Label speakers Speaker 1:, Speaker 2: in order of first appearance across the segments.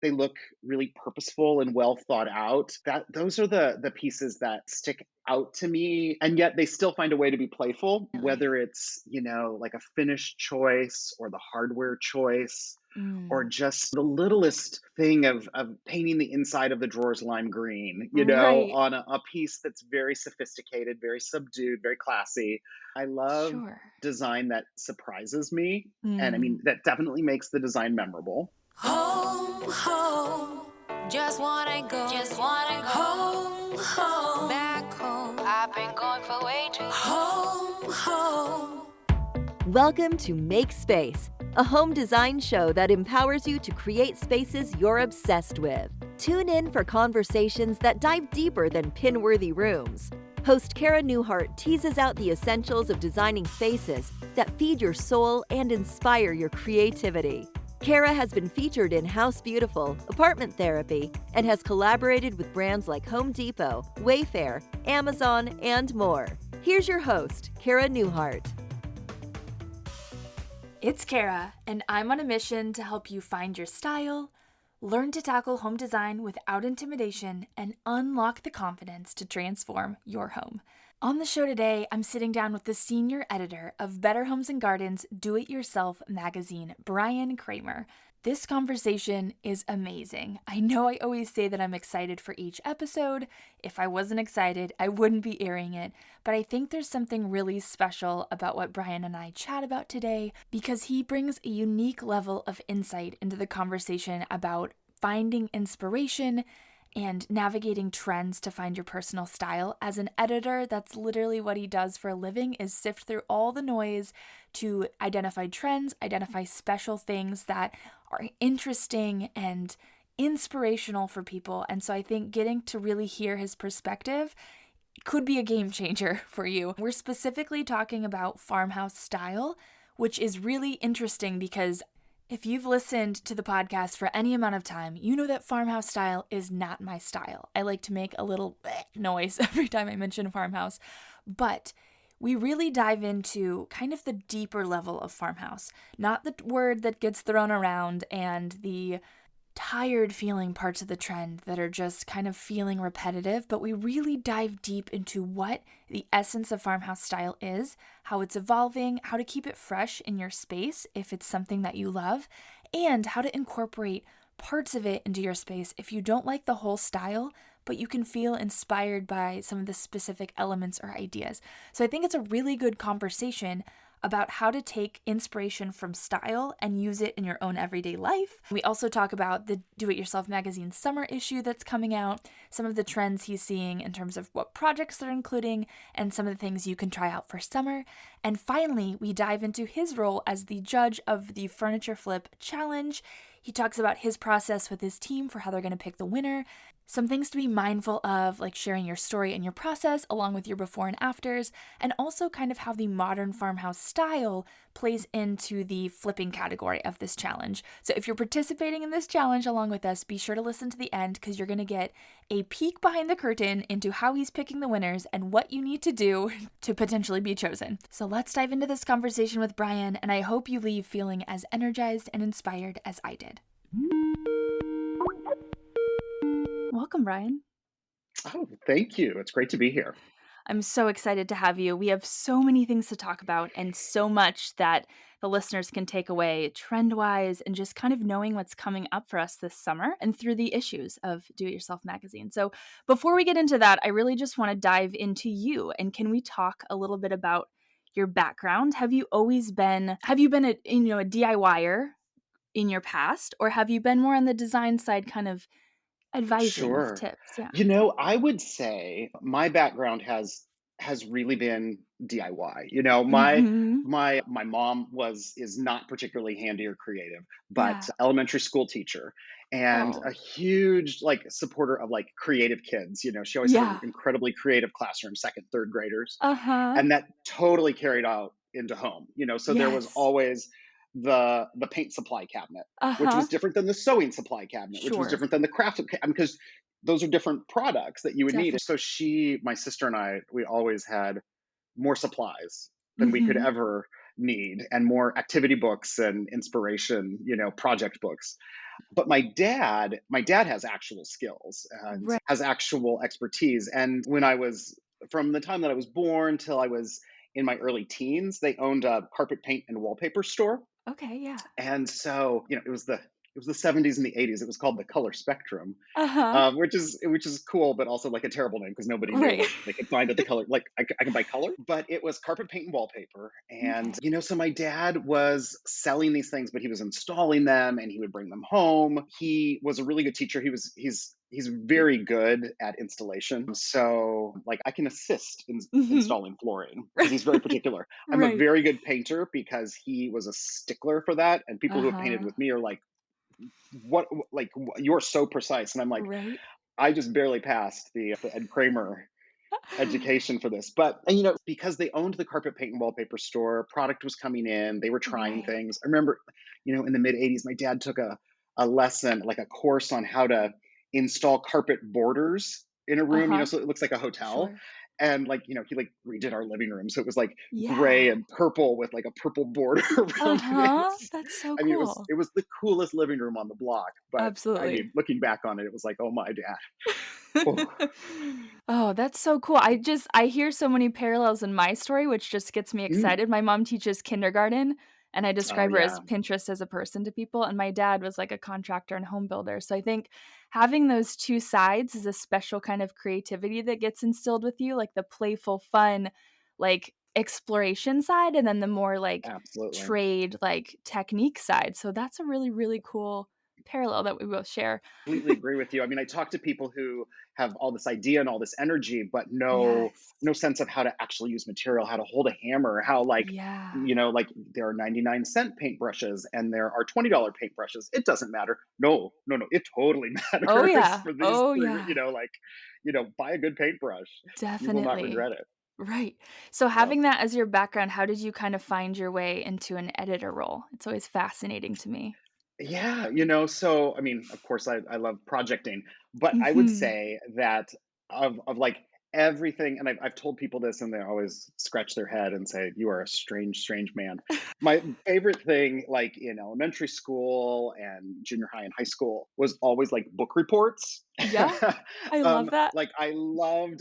Speaker 1: they look really purposeful and well thought out. Those are the pieces that stick out to me, and yet they still find a way to be playful,
Speaker 2: Definitely.
Speaker 1: whether it's, like a finish choice or the hardware choice or
Speaker 2: Mm.
Speaker 1: just the littlest thing of painting the inside of the drawers lime green,
Speaker 2: Right.
Speaker 1: on a piece that's very sophisticated, very subdued, very classy. I love
Speaker 2: Sure.
Speaker 1: design that surprises me. And I
Speaker 2: Mm.
Speaker 1: mean, that definitely makes the design memorable.
Speaker 3: Home, home, just wanna go home, back home. I've been gone for way too home, home.
Speaker 4: Welcome to Make Space, a home design show that empowers you to create spaces you're obsessed with. Tune in for conversations that dive deeper than pin-worthy rooms. Host Cara Newhart teases out the essentials of designing spaces that feed your soul and inspire your creativity. Cara has been featured in House Beautiful, Apartment Therapy, and has collaborated with brands like Home Depot, Wayfair, Amazon, and more. Here's your host, Cara Newhart.
Speaker 2: It's Cara, and I'm on a mission to help you find your style, learn to tackle home design without intimidation, and unlock the confidence to transform your home. On the show today, I'm sitting down with the senior editor of Better Homes and Gardens Do It Yourself magazine, Brian Kramer. This conversation is amazing. I know I always say that I'm excited for each episode. If I wasn't excited, I wouldn't be airing it. But I think there's something really special about what Brian and I chat about today because he brings a unique level of insight into the conversation about finding inspiration and navigating trends to find your personal style. As an editor, that's literally what he does for a living, is sift through all the noise to identify trends, identify special things that are interesting and inspirational for people. And so I think getting to really hear his perspective could be a game changer for you. We're specifically talking about farmhouse style, which is really interesting because if you've listened to the podcast for any amount of time, you know that farmhouse style is not my style. I like to make a little noise every time I mention farmhouse, but we really dive into kind of the deeper level of farmhouse, not the word that gets thrown around and the tired feeling parts of the trend that are just kind of feeling repetitive, but we really dive deep into what the essence of farmhouse style is, how it's evolving, how to keep it fresh in your space if it's something that you love, and how to incorporate parts of it into your space if you don't like the whole style, but you can feel inspired by some of the specific elements or ideas. So I think it's a really good conversation about how to take inspiration from style and use it in your own everyday life. We also talk about the Do It Yourself magazine summer issue that's coming out, some of the trends he's seeing in terms of what projects they're including, and some of the things you can try out for summer. And finally, we dive into his role as the judge of the Furniture Flip Challenge. He talks about his process with his team for how they're going to pick the winner, some things to be mindful of, like sharing your story and your process along with your before and afters, and also kind of how the modern farmhouse style plays into the flipping category of this challenge. So if you're participating in this challenge along with us, be sure to listen to the end because you're going to get a peek behind the curtain into how he's picking the winners and what you need to do to potentially be chosen. So let's dive into this conversation with Brian, and I hope you leave feeling as energized and inspired as I did. Welcome, Brian.
Speaker 1: Oh, thank you. It's great to be here.
Speaker 2: I'm so excited to have you. We have so many things to talk about and so much that the listeners can take away trend-wise and just kind of knowing what's coming up for us this summer and through the issues of Do It Yourself magazine. So before we get into that, I really just want to dive into you. And can we talk a little bit about your background? Have you been a DIYer in your past, or have you been more on the design side, kind of advising with
Speaker 1: Sure.
Speaker 2: tips? Yeah.
Speaker 1: I would say my background has really been DIY.
Speaker 2: Mm-hmm.
Speaker 1: My mom is not particularly handy or creative, but
Speaker 2: Yeah.
Speaker 1: elementary school teacher and
Speaker 2: Oh,
Speaker 1: a huge supporter of creative kids. She always had an
Speaker 2: yeah.
Speaker 1: incredibly creative classroom, second, third graders,
Speaker 2: Uh-huh.
Speaker 1: and that totally carried out into home. So there was
Speaker 2: Yes.
Speaker 1: always the paint supply cabinet, which
Speaker 2: Uh-huh.
Speaker 1: was different than the sewing supply cabinet, which was
Speaker 2: Sure.
Speaker 1: different than the craft because those are different products that you would need.
Speaker 2: Definitely.
Speaker 1: So my sister and I, we always had more supplies than we could
Speaker 2: Mm-hmm.
Speaker 1: ever need and more activity books and inspiration, project books. But my dad has actual skills and
Speaker 2: Right.
Speaker 1: has actual expertise. And when I was from the time that I was born till I was in my early teens, they owned a carpet paint and wallpaper store.
Speaker 2: Okay, yeah.
Speaker 1: And so, it was the 70s and the 80s. It was called the Color Spectrum,
Speaker 2: Uh-huh.
Speaker 1: which is cool, but also like a terrible name because nobody knew
Speaker 2: Right.
Speaker 1: what they could find at the color. Like I can buy color, but it was carpet paint and wallpaper. And
Speaker 2: Okay.
Speaker 1: so my dad was selling these things, but he was installing them and he would bring them home. He was a really good teacher. He's very good at installation. So like I can assist in
Speaker 2: Mhm.
Speaker 1: installing flooring because he's very particular. I'm a
Speaker 2: Right.
Speaker 1: very good painter because he was a stickler for that. And people who have painted
Speaker 2: Uh-huh.
Speaker 1: with me are like, you're so precise. And I'm like,
Speaker 2: Right.
Speaker 1: I just barely passed the Ed Kramer education for this. But, because they owned the carpet paint and wallpaper store, product was coming in, they were trying
Speaker 2: Right.
Speaker 1: things. I remember, in the mid 80s, my dad took a lesson, like a course on how to install carpet borders in a room,
Speaker 2: Uh-huh.
Speaker 1: so it looks like a hotel.
Speaker 2: Sure.
Speaker 1: And like, he like redid our living room. So it was like gray
Speaker 2: Yeah.
Speaker 1: and purple with like a purple border around it.
Speaker 2: Uh-huh. That's so
Speaker 1: I mean, it was
Speaker 2: cool.
Speaker 1: it was the coolest living room on the block. But I mean,
Speaker 2: Absolutely.
Speaker 1: looking back on it, it was like, oh my dad. Oh,
Speaker 2: Oh, that's so cool. I hear so many parallels in my story, which just gets me
Speaker 1: mm.
Speaker 2: excited. My mom teaches kindergarten, and I
Speaker 1: Oh
Speaker 2: describe her as
Speaker 1: yeah,
Speaker 2: Pinterest as a person to people, and my dad was like a contractor and home builder. So I think having those 2 sides is a special kind of creativity that gets instilled with you, like the playful, fun, like, exploration side, and then the more, like,
Speaker 1: absolutely.
Speaker 2: trade, like, technique side. So that's a really, really cool parallel that we both share.
Speaker 1: Completely agree with you. I mean, I talk to people who have all this idea and all this energy, but
Speaker 2: Yes.
Speaker 1: no sense of how to actually use material, how to hold a hammer, how
Speaker 2: Yeah.
Speaker 1: like there are 99-cent paintbrushes and there are $20 paintbrushes. It doesn't matter. No, no, no. It totally
Speaker 2: Oh,
Speaker 1: matters
Speaker 2: yeah.
Speaker 1: for these
Speaker 2: Oh,
Speaker 1: three.
Speaker 2: yeah.
Speaker 1: Buy a good paintbrush. You will not
Speaker 2: Definitely.
Speaker 1: regret it.
Speaker 2: Right. So
Speaker 1: So
Speaker 2: having that as your background, how did you kind of find your way into an editor role? It's always fascinating to me.
Speaker 1: yeah, so I mean, of course, I love projecting, but I would
Speaker 2: Mhm.
Speaker 1: say that of like everything, and I've told people this, and they always scratch their head and say, "You are a strange, strange man." My favorite thing, like in elementary school and junior high and high school, was always like book reports.
Speaker 2: Yeah, I love that.
Speaker 1: Like I loved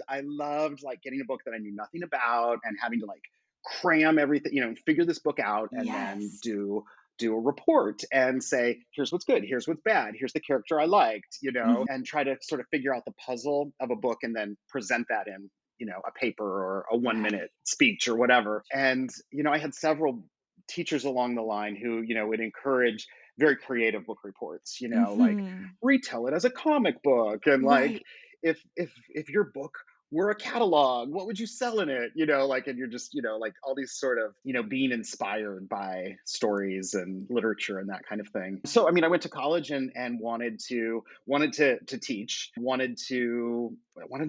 Speaker 1: like getting a book that I knew nothing about and having to like cram everything, figure this book out, and then
Speaker 2: Yes.
Speaker 1: do a report and say, here's what's good, here's what's bad, here's the character I liked,
Speaker 2: Mhm.
Speaker 1: and try to sort of figure out the puzzle of a book and then present that in, a paper or a 1 minute
Speaker 2: Right.
Speaker 1: speech or whatever. And, I had several teachers along the line who, would encourage very creative book reports, like
Speaker 2: Mhm.
Speaker 1: retell it as a comic book and like
Speaker 2: Right.
Speaker 1: if your book were a catalog, what would you sell in it? And you're just, like all these sort of, being inspired by stories and literature and that kind of thing. So, I mean, I went to college and wanted to teach, wanted to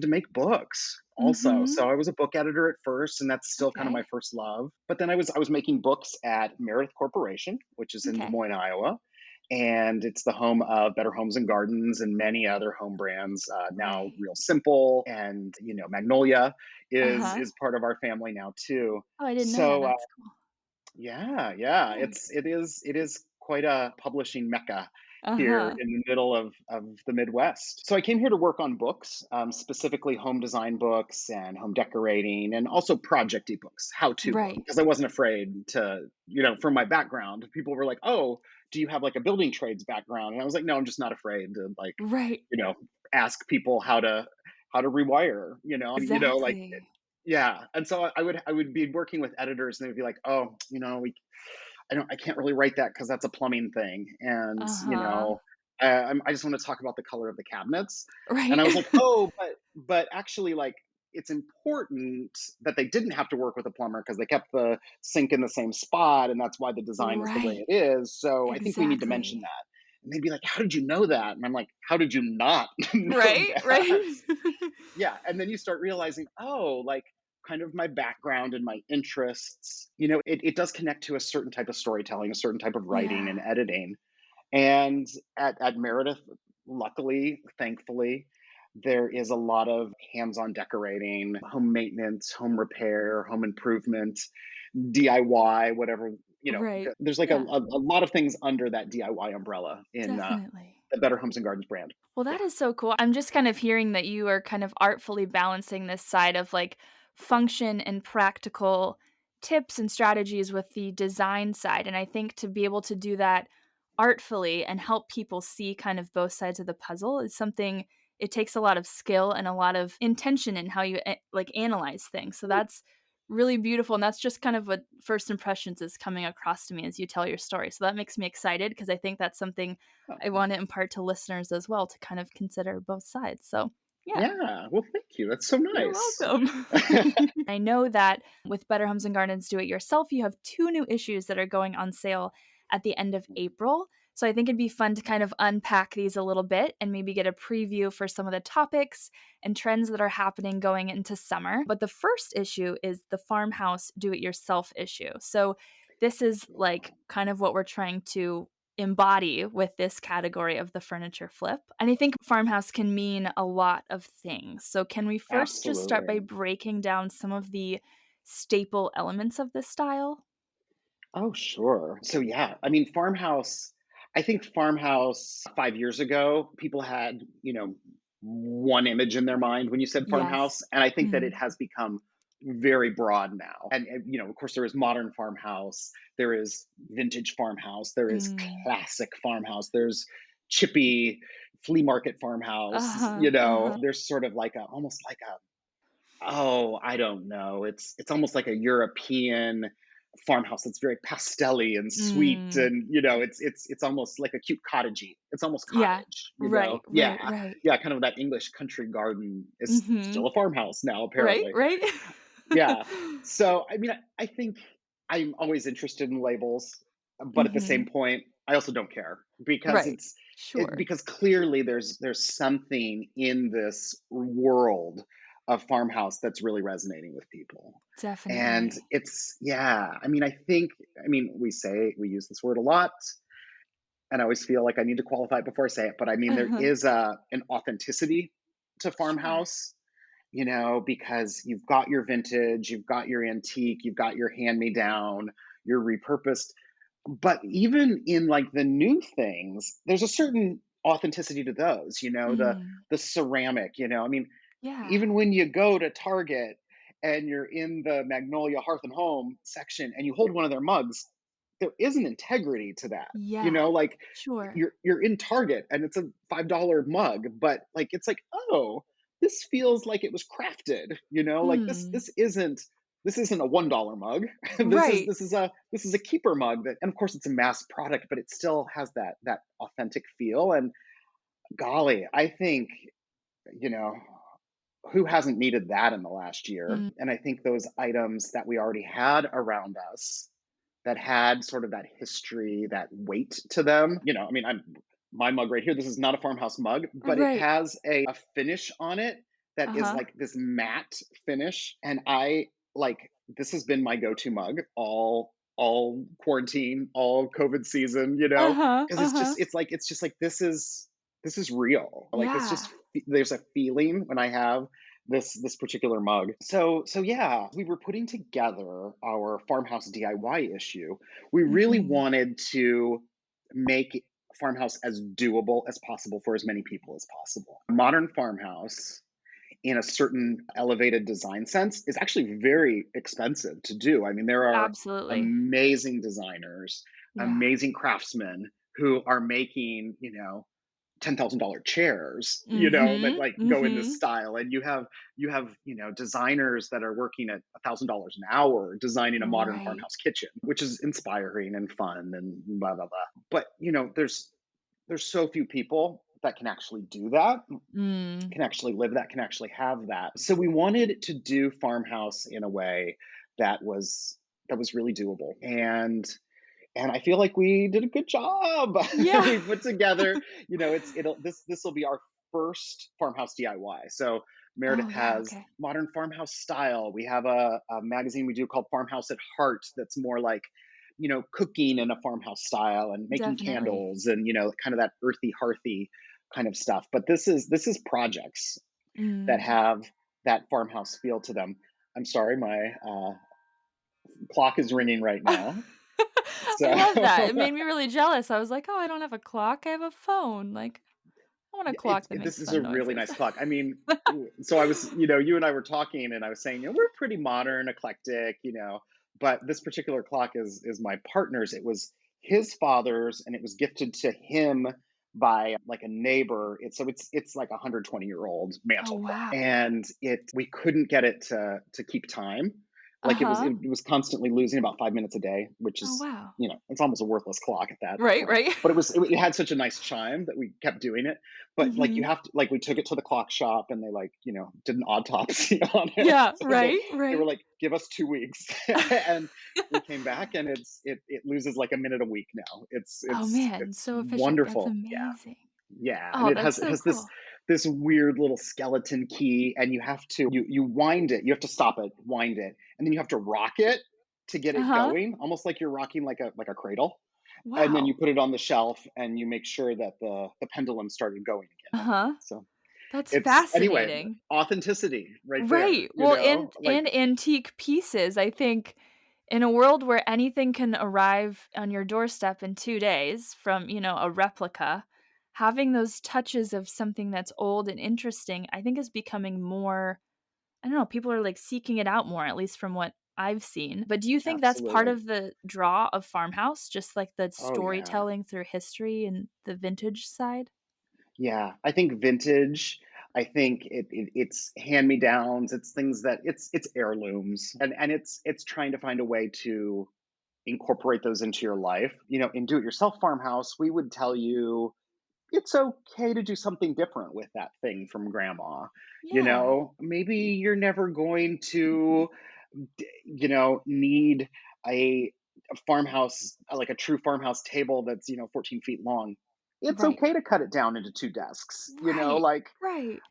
Speaker 1: make books also.
Speaker 2: Mhm.
Speaker 1: So I was a book editor at first, and that's still kind of my
Speaker 2: Okay.
Speaker 1: first love. But then I was making books at Meredith Corporation, which is in Des
Speaker 2: Okay.
Speaker 1: Moines, Iowa, and it's the home of Better Homes and Gardens and many other home brands. Now,
Speaker 2: Right.
Speaker 1: Real Simple and Magnolia is
Speaker 2: Uh-huh.
Speaker 1: is part of our family now too.
Speaker 2: Oh, I didn't know that.
Speaker 1: So
Speaker 2: That's cool.
Speaker 1: yeah, yeah,
Speaker 2: Yeah.
Speaker 1: it is quite a publishing mecca here
Speaker 2: Uh-huh.
Speaker 1: in the middle of the Midwest. So I came here to work on books, specifically home design books and home decorating, and also projecty books, how-to books,
Speaker 2: Right.
Speaker 1: because I wasn't afraid to, from my background, people were like, "Oh, do you have like a building trades background?" And I was like, "No, I'm just not afraid to like,
Speaker 2: Right.
Speaker 1: you know, ask people how to rewire, like
Speaker 2: Exactly.
Speaker 1: yeah." And so I would be working with editors and they'd be like, "Oh, I can't really write that because that's a plumbing thing." And,
Speaker 2: Uh-huh.
Speaker 1: I just want to talk about the color of the cabinets. And
Speaker 2: Right.
Speaker 1: I was like, "Oh, but actually, like, it's important that they didn't have to work with a plumber because they kept the sink in the same spot, and that's why the design is the way
Speaker 2: Right.
Speaker 1: it is. So I think we need to mention
Speaker 2: Exactly.
Speaker 1: that." And they'd be like, "How did you know that?" And I'm like, "How did you not know
Speaker 2: Right,
Speaker 1: that?"
Speaker 2: right.
Speaker 1: Yeah, and then you start realizing, oh, like kind of my background and my interests, it does connect to a certain type of storytelling, a certain type of writing
Speaker 2: Yeah.
Speaker 1: and editing. And at Meredith, luckily, thankfully, there is a lot of hands-on decorating, home maintenance, home repair, home improvement, DIY, whatever
Speaker 2: Right.
Speaker 1: there's like
Speaker 2: Yeah,
Speaker 1: a lot of things under that DIY umbrella in
Speaker 2: definitely.
Speaker 1: the Better Homes and Gardens brand.
Speaker 2: Well,
Speaker 1: Yeah.
Speaker 2: that is so cool. I'm just kind of hearing that you are kind of artfully balancing this side of like function and practical tips and strategies with the design side. And I think to be able to do that artfully and help people see kind of both sides of the puzzle is something it takes a lot of skill and a lot of intention in how you like analyze things. So that's really beautiful and that's just kind of what first impressions is coming across to me as you tell your story. So that makes me excited because I think that's something
Speaker 1: Oh,
Speaker 2: I want to impart to listeners as well to kind of consider both sides. So, yeah,
Speaker 1: yeah. Well, thank you. That's so
Speaker 2: you're
Speaker 1: nice.
Speaker 2: welcome. I know that with Better Homes and Gardens Do It Yourself, you have two new issues that are going on sale at the end of April. So I think it'd be fun to kind of unpack these a little bit and maybe get a preview for some of the topics and trends that are happening going into summer. But the first issue is the Farmhouse Do It Yourself issue. So this is like kind of what we're trying to embody with this category of the furniture flip. And I think farmhouse can mean a lot of things. So, can we first just start by
Speaker 1: Absolutely.
Speaker 2: breaking down some of the staple elements of this style?
Speaker 1: Oh, sure. So yeah, I mean, I think farmhouse 5 years ago, people had, one image in their mind when you said farmhouse.
Speaker 2: Yes.
Speaker 1: And I think that it
Speaker 2: Mm.
Speaker 1: has become very broad now. And of course, there is modern farmhouse, there is vintage farmhouse, there is
Speaker 2: Mm.
Speaker 1: classic farmhouse, there's chippy flea market farmhouse,
Speaker 2: Uh-huh. Uh-huh.
Speaker 1: there's sort of like almost like oh, I don't know. It's almost like a European farmhouse that's very pastelly and sweet,
Speaker 2: Mm.
Speaker 1: and it's almost like a cute cottagey. It's almost
Speaker 2: Yeah.
Speaker 1: cottage,
Speaker 2: Right,
Speaker 1: Yeah,
Speaker 2: right, right.
Speaker 1: yeah, kind of that English country garden is still
Speaker 2: Mhm.
Speaker 1: a farmhouse now,
Speaker 2: Right,
Speaker 1: apparently.
Speaker 2: right.
Speaker 1: Yeah. So I mean, I think I'm always interested in labels, but at the same
Speaker 2: Mhm.
Speaker 1: point, I also don't care because
Speaker 2: Right. Sure.
Speaker 1: because clearly there's something in this world of farmhouse that's really resonating with people. And
Speaker 2: Definitely.
Speaker 1: it's yeah, I mean we use this word a lot, and I always feel like I need to qualify it before I say it, but I mean there
Speaker 2: Uh-huh.
Speaker 1: is a an authenticity to
Speaker 2: Sure.
Speaker 1: farmhouse, because you've got your vintage, you've got your antique, you've got your hand me down, your repurposed. But even in like the new things, there's a certain authenticity to those,
Speaker 2: Mm.
Speaker 1: the ceramic, I mean,
Speaker 2: Yeah.
Speaker 1: even when you go to Target and you're in the Magnolia Hearth and Home section and you hold one of their mugs, there is an integrity to that.
Speaker 2: Yeah.
Speaker 1: Like
Speaker 2: Sure.
Speaker 1: you're in Target and it's a $5 mug, but like it's like, oh, this feels like it was crafted, like
Speaker 2: Mm.
Speaker 1: this isn't a $1 mug.
Speaker 2: Right.
Speaker 1: This is a keeper mug that, and of course it's a mass product, but it still has that authentic feel. And golly, I think, you know, who hasn't needed that in the last year?
Speaker 2: Mm.
Speaker 1: And I think those items that we already had around us that had sort of that history, that weight to them. I mean, I'm my mug right here. This is not a farmhouse mug, but it
Speaker 2: Right.
Speaker 1: has a finish on it that is
Speaker 2: Uh-huh.
Speaker 1: like this matte finish. And I like this has been my go-to mug all quarantine, all COVID season,
Speaker 2: Uh-huh.
Speaker 1: because
Speaker 2: Uh-huh.
Speaker 1: it's just like this is real. Like
Speaker 2: Yeah.
Speaker 1: there's a feeling when I have this particular mug. So yeah, we were putting together our farmhouse DIY issue. We really
Speaker 2: Mhm.
Speaker 1: wanted to make farmhouse as doable as possible for as many people as possible. Modern farmhouse in a certain elevated design sense is actually very expensive to do. I mean, there are
Speaker 2: Absolutely.
Speaker 1: amazing designers,
Speaker 2: Yeah.
Speaker 1: amazing craftsmen who are making, $10,000 chairs, that
Speaker 2: Mhm.
Speaker 1: like go in this
Speaker 2: Mhm.
Speaker 1: style. And you have designers that are working at $1,000 an hour designing a modern
Speaker 2: Right.
Speaker 1: farmhouse kitchen, which is inspiring and fun and blah blah blah. But there's so few people that can actually do that,
Speaker 2: Mm.
Speaker 1: can actually live that, can actually have that. So we wanted to do farmhouse in a way that was really doable. And I feel like we did a good job.
Speaker 2: Yeah.
Speaker 1: We put together, this will be our first farmhouse DIY. So Meredith
Speaker 2: Oh, yeah,
Speaker 1: has
Speaker 2: okay.
Speaker 1: Modern Farmhouse Style. We have a magazine we do called Farmhouse at Heart that's more like, cooking in a farmhouse style and making
Speaker 2: Definitely.
Speaker 1: candles and, kind of that earthy, hearthy kind of stuff. But this is projects that
Speaker 2: Mm.
Speaker 1: have that farmhouse feel to them. I'm sorry, my clock is ringing right now. So
Speaker 2: I love that. It made me really jealous. I was like, "Oh, I don't have a clock. I have a phone." Like, I want a clock that
Speaker 1: this
Speaker 2: makes
Speaker 1: is a
Speaker 2: fun
Speaker 1: really
Speaker 2: noises.
Speaker 1: nice clock. I mean, so I was, you and I were talking, and I was saying, we're pretty modern, eclectic, but this particular clock is my partner's. It was his father's, and it was gifted to him by like a neighbor. It's like a 120-year-old
Speaker 2: Oh,
Speaker 1: mantle clock,
Speaker 2: wow.
Speaker 1: and we couldn't get it to keep time. Like
Speaker 2: Uh-huh.
Speaker 1: it was constantly losing about 5 minutes a day, which
Speaker 2: Oh,
Speaker 1: is,
Speaker 2: wow.
Speaker 1: it's almost a worthless clock at that
Speaker 2: Right,
Speaker 1: point.
Speaker 2: right.
Speaker 1: But it had such a nice chime that we kept doing it. But like you
Speaker 2: Mhm.
Speaker 1: have to, like, we took it to the clock shop, and they, like, did an autopsy on it.
Speaker 2: Yeah,
Speaker 1: So
Speaker 2: right,
Speaker 1: they were
Speaker 2: right.
Speaker 1: like, give us 2 weeks. And we came back, and it loses like a minute a week now.
Speaker 2: Oh, man,
Speaker 1: It's
Speaker 2: so efficient. That's
Speaker 1: wonderful. Yeah.
Speaker 2: amazing.
Speaker 1: Yeah. And
Speaker 2: Oh,
Speaker 1: it
Speaker 2: that's
Speaker 1: has
Speaker 2: so cool.
Speaker 1: this weird little skeleton key, and you have to you wind it, you have to stop it, wind it, and then you have to rock it to get it
Speaker 2: Uh-huh.
Speaker 1: going, almost like you're rocking like a cradle. And then you
Speaker 2: Wow.
Speaker 1: put it on the shelf, and you make sure that the pendulum started going again.
Speaker 2: Uh-huh.
Speaker 1: So
Speaker 2: That's
Speaker 1: it's anyway,
Speaker 2: fascinating.
Speaker 1: authenticity right there,
Speaker 2: Right. Well,
Speaker 1: like,
Speaker 2: and antique pieces. I think in a world where anything can arrive on your doorstep in 2 days from, a replica, having those touches of something that's old and interesting, I think is becoming more. I don't know, people are, like, seeking it out more, at least from what I've seen. But do you think that's part
Speaker 1: absolutely.
Speaker 2: of the draw of Farmhouse, just, like, the
Speaker 1: Oh, yeah.
Speaker 2: storytelling through history and the vintage side?
Speaker 1: Yeah, I think vintage, I think it's hand-me-downs, it's things that it's heirlooms, and it's trying to find a way to incorporate those into your life. In do-it-yourself farmhouse, we would tell you it's okay to do something different with that thing from grandma.
Speaker 2: Yeah.
Speaker 1: Maybe you're never going to need a, a farmhouse, like a true farmhouse table that's 14 feet long. It's
Speaker 2: Right.
Speaker 1: okay to cut it down into two desks.
Speaker 2: Right.
Speaker 1: Like,
Speaker 2: Right.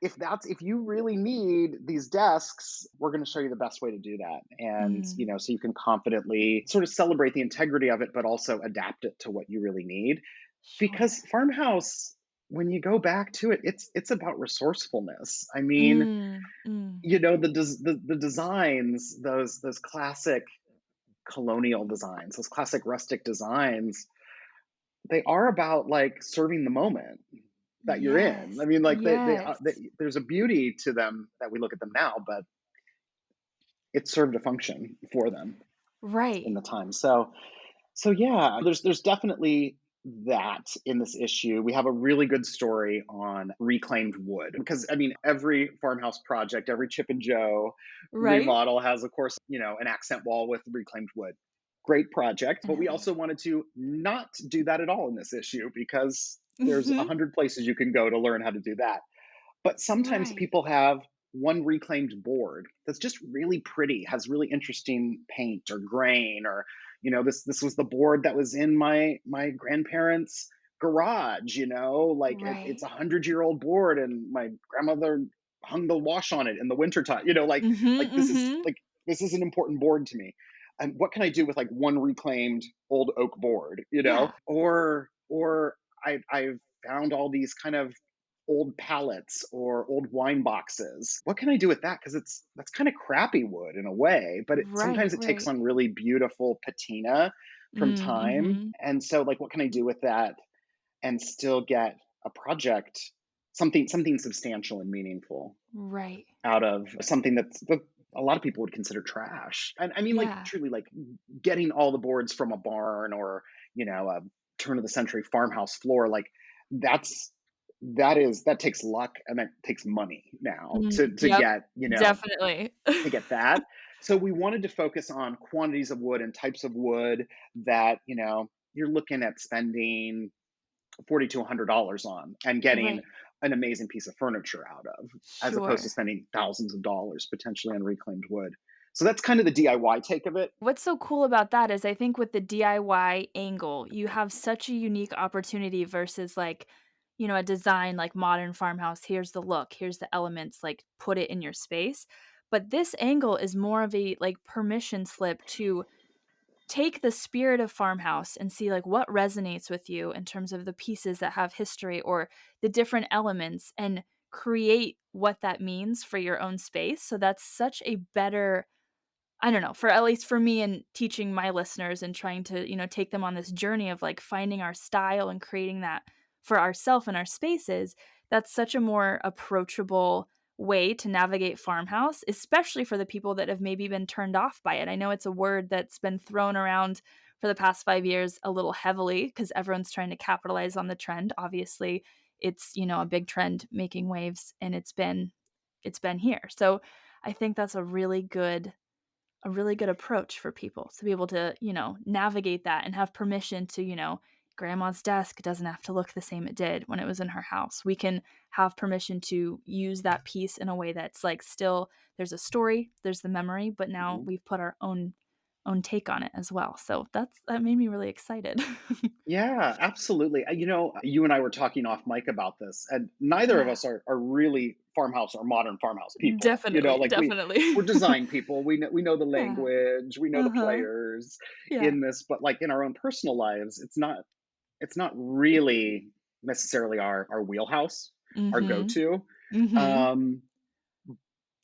Speaker 1: if you really need these desks, we're going to show you the best way to do that. And
Speaker 2: Mm.
Speaker 1: so you can confidently sort of celebrate the integrity of it, but also adapt it to what you really need.
Speaker 2: Sure.
Speaker 1: Because farmhouse, when you go back to it, it's about resourcefulness. I mean,
Speaker 2: Mm. Mm.
Speaker 1: the designs, those classic colonial designs, those classic rustic designs, they are about like serving the moment that you're in. I
Speaker 2: Yes.
Speaker 1: mean, like
Speaker 2: Yes.
Speaker 1: there's a beauty to them that we look at them now, but it served a function for them
Speaker 2: Right.
Speaker 1: in the time. So yeah, there's definitely that in this issue. We have a really good story on reclaimed wood, because I mean, every farmhouse project, every Chip and Joe
Speaker 2: Right?
Speaker 1: remodel has, of course, an accent wall with reclaimed wood. Great project, but we
Speaker 2: Definitely.
Speaker 1: also wanted to not do that at all in this issue, because there's a
Speaker 2: Mhm.
Speaker 1: hundred places you can go to learn how to do that. But sometimes
Speaker 2: Right.
Speaker 1: people have one reclaimed board that's just really pretty, has really interesting paint or grain, or this was the board that was in my grandparents' garage. Like it's
Speaker 2: Right.
Speaker 1: 100-year-old board, and my grandmother hung the wash on it in the wintertime.
Speaker 2: Mhm,
Speaker 1: Like
Speaker 2: mhm.
Speaker 1: this is an important board to me. And what can I do with like one reclaimed old oak board?
Speaker 2: Yeah.
Speaker 1: Or I've found all these kind of old pallets or old wine boxes. What can I do with that? Because that's kind of crappy wood in a way, but
Speaker 2: Right,
Speaker 1: sometimes it takes
Speaker 2: right.
Speaker 1: on really beautiful patina from
Speaker 2: Mm,
Speaker 1: time.
Speaker 2: mhm.
Speaker 1: And so, like, what can I do with that and still get a project, something substantial and meaningful
Speaker 2: Right.
Speaker 1: out of something that a lot of people would consider trash. And I mean, like,
Speaker 2: Yeah.
Speaker 1: truly, like getting all the boards from a barn, or a turn of the century farmhouse floor. Like, that's that takes luck, and that takes money now
Speaker 2: Mm,
Speaker 1: to
Speaker 2: yep.
Speaker 1: get
Speaker 2: Definitely.
Speaker 1: to get that. So we wanted to focus on quantities of wood and types of wood that you're looking at spending $4,200 on, and getting
Speaker 2: Right.
Speaker 1: an amazing piece of furniture out of, as opposed to
Speaker 2: Sure.
Speaker 1: spending thousands of dollars potentially on reclaimed wood. So that's kind of the DIY take of it.
Speaker 2: What's so cool about that is I think with the DIY angle, you have such a unique opportunity versus like, a design like Modern Farmhouse. Here's the look, here's the elements, like put it in your space. But this angle is more of a like permission slip to take the spirit of Farmhouse and see like what resonates with you in terms of the pieces that have history or the different elements and create what that means for your own space. So that's such a better I don't know, for at least for me and teaching my listeners and trying to, take them on this journey of like finding our style and creating that for ourselves and our spaces, that's such a more approachable way to navigate farmhouse, especially for the people that have maybe been turned off by it. I know it's a word that's been thrown around for the past 5 years a little heavily because everyone's trying to capitalize on the trend. Obviously, it's, a big trend making waves and it's been here. So I think that's a really good approach for people to be able to, navigate that and have permission to, grandma's desk doesn't have to look the same it did when it was in her house. We can have permission to use that piece in a way that's like still there's a story, there's the memory, but now
Speaker 1: Mhm.
Speaker 2: we've put our own take on it as well. So that made me really excited.
Speaker 1: Yeah, absolutely. You and I were talking off mic about this, and neither of
Speaker 2: Yeah,
Speaker 1: us are really farmhouse or modern farmhouse people.
Speaker 2: definitely,
Speaker 1: Like
Speaker 2: definitely.
Speaker 1: we're design people. We know the
Speaker 2: Yeah.
Speaker 1: language, we know the
Speaker 2: Uh-huh.
Speaker 1: players
Speaker 2: Yeah.
Speaker 1: in this, but like in our own personal lives, it's not really necessarily our wheelhouse, our
Speaker 2: Mhm.
Speaker 1: go-to.
Speaker 2: Mhm.
Speaker 1: Um,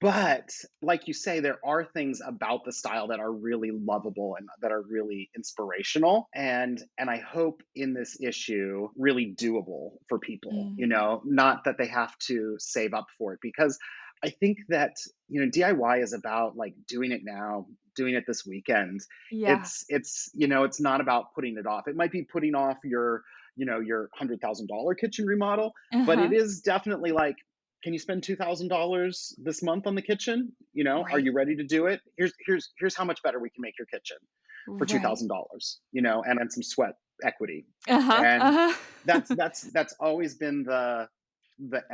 Speaker 1: but like you say, there are things about the style that are really lovable and that are really inspirational. And I hope in this issue really doable for people,
Speaker 2: Mm.
Speaker 1: not that they have to save up for it, because I think that, DIY is about like doing it now, doing it this weekend.
Speaker 2: Yeah.
Speaker 1: It's not about putting it off. It might be putting off your $100,000 kitchen remodel, but it
Speaker 2: Uh-huh.
Speaker 1: is definitely like, can you spend $2,000 this month on the kitchen? Are
Speaker 2: Right.
Speaker 1: you ready to do it? Here's how much better we can make your kitchen for
Speaker 2: Right.
Speaker 1: $2,000. And some sweat equity.
Speaker 2: Uh-huh,
Speaker 1: And that's
Speaker 2: uh-huh.
Speaker 1: that's that's always been the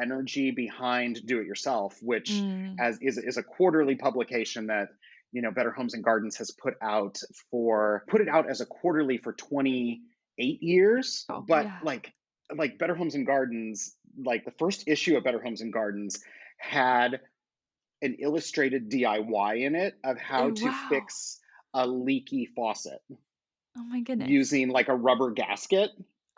Speaker 1: energy behind Do It Yourself, which
Speaker 2: Mm.
Speaker 1: as is a quarterly publication that Better Homes and Gardens has put it out as a quarterly for 28 years.
Speaker 2: Oh,
Speaker 1: But
Speaker 2: yeah.
Speaker 1: like Better Homes and Gardens, like the first issue of Better Homes and Gardens had an illustrated DIY in it of how to
Speaker 2: Wow.
Speaker 1: fix a leaky faucet
Speaker 2: Oh my goodness.
Speaker 1: using like a rubber gasket.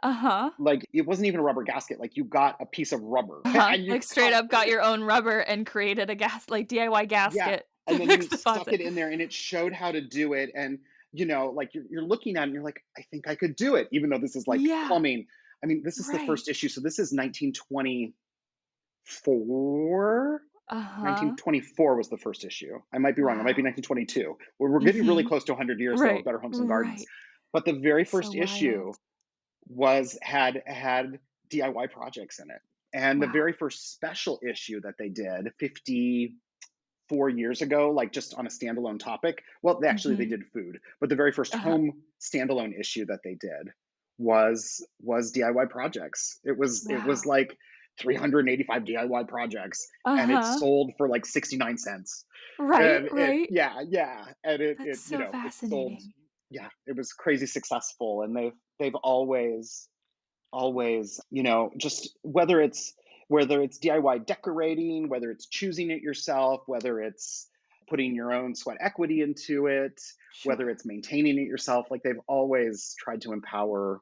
Speaker 2: Uh-huh.
Speaker 1: Like it wasn't even a rubber gasket, like you got a piece of rubber
Speaker 2: Uh-huh.
Speaker 1: and you
Speaker 2: Like, straight
Speaker 1: cut.
Speaker 2: up got your own rubber and created a DIY
Speaker 1: Yeah,
Speaker 2: gasket to
Speaker 1: and then
Speaker 2: fix
Speaker 1: you
Speaker 2: the
Speaker 1: stuck
Speaker 2: faucet.
Speaker 1: it in there and it showed how to do it. And like you're looking at it and you're like, I think I could do it, even though this is like
Speaker 2: Yeah.
Speaker 1: plumbing. I mean, this is the
Speaker 2: Right.
Speaker 1: first issue, so this is 1924.
Speaker 2: Uh-huh.
Speaker 1: 1924 was the first issue. I might be wrong. It might be
Speaker 2: Wow.
Speaker 1: 1922. We're getting really
Speaker 2: Mhm.
Speaker 1: close to 100 years though of
Speaker 2: Right.
Speaker 1: Better Homes and Gardens.
Speaker 2: Right.
Speaker 1: But the very
Speaker 2: So
Speaker 1: first issue
Speaker 2: wild.
Speaker 1: had DIY projects in it. And the
Speaker 2: Wow.
Speaker 1: very first special issue that they did 54 years ago, like just on a standalone topic. Well, they
Speaker 2: Mhm.
Speaker 1: did food, but the very first
Speaker 2: Uh-huh.
Speaker 1: home standalone issue that they did was DIY projects. It was
Speaker 2: Wow.
Speaker 1: like 385 DIY projects, and it
Speaker 2: Uh-huh.
Speaker 1: sold for like 69 cents.
Speaker 2: Right,
Speaker 1: And it
Speaker 2: right.
Speaker 1: yeah, yeah, and
Speaker 2: That's
Speaker 1: it
Speaker 2: so
Speaker 1: it sold.
Speaker 2: fascinating.
Speaker 1: Yeah, it was crazy successful, and they've always, just whether it's DIY decorating, whether it's choosing it yourself, whether it's putting your own sweat equity into it, whether
Speaker 2: Sure.
Speaker 1: it's maintaining it yourself, like they've always tried to empower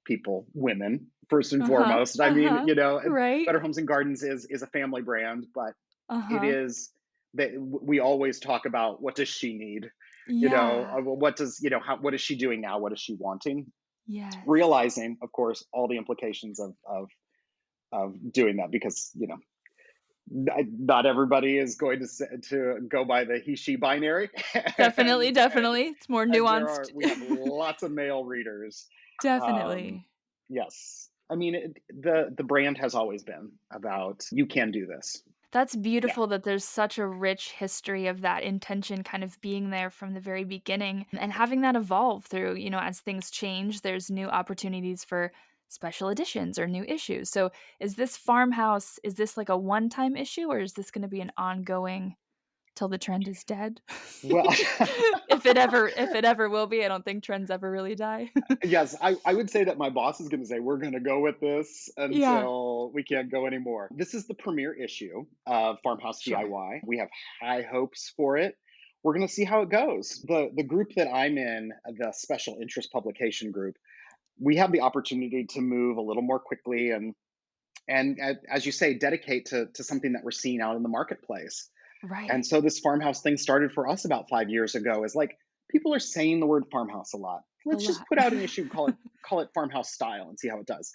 Speaker 1: people, women first and
Speaker 2: Uh-huh.
Speaker 1: foremost. I mean,
Speaker 2: Uh-huh. Right.
Speaker 1: Better Homes and Gardens is a family brand, but it
Speaker 2: Uh-huh.
Speaker 1: is that we always talk about what does she need,
Speaker 2: Yeah.
Speaker 1: well, what does what is she doing now, what is she wanting,
Speaker 2: Yes.
Speaker 1: realizing, of course, all the implications of doing that, because not everybody is going to go by the he she binary.
Speaker 2: Definitely,
Speaker 1: And
Speaker 2: definitely. It's more
Speaker 1: and
Speaker 2: nuanced.
Speaker 1: we have lots of male readers. um
Speaker 2: Definitely.
Speaker 1: yes, I mean, the brand has always been about you can do this.
Speaker 2: That's
Speaker 1: Yeah.
Speaker 2: beautiful that there's such a rich history of that intention kind of being there from the very beginning and having that evolve through, as things change, there's new opportunities for special editions or new issues. So, is this like a one-time issue or is this going to be an ongoing till the trend is dead?
Speaker 1: Well,
Speaker 2: If it ever will be, I don't think trends ever really die.
Speaker 1: yes, I would say that my boss is going to say we're going to go with this
Speaker 2: Yeah,
Speaker 1: until we can't go anymore. This is the premiere issue of Farmhouse
Speaker 2: sure.
Speaker 1: DIY. We have high hopes for it. We're going to see how it goes. The group that I'm in, the special interest publication group, we have the opportunity to move a little more quickly and as you say, dedicate to something that we're seeing out in the marketplace. And
Speaker 2: Right.
Speaker 1: so this farmhouse thing started for us about 5 years ago. Is like people are saying the word farmhouse a lot.
Speaker 2: A
Speaker 1: Let's just
Speaker 2: lot.
Speaker 1: put out an issue, call it farmhouse style, and see how it does.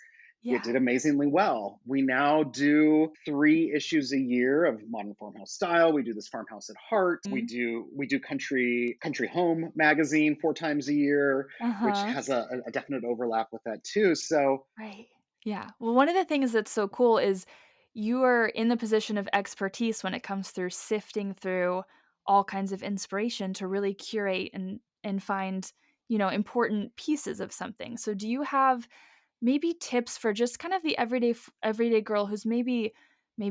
Speaker 1: It
Speaker 2: Yeah.
Speaker 1: did amazingly well. We now do 3 issues a year of Modern Farmhouse Style. We do this Farmhouse at Heart. We
Speaker 2: Mm.
Speaker 1: do Country Home magazine 4 times a year, which
Speaker 2: Uh-huh.
Speaker 1: has a definite overlap with that too. So
Speaker 2: Right. Yeah. Well, one of the things that's so cool is you are in the position of expertise when it comes through sifting through all kinds of inspiration to really curate and find, important pieces of something. So do you have maybe tips for just kind of the everyday girl who's maybe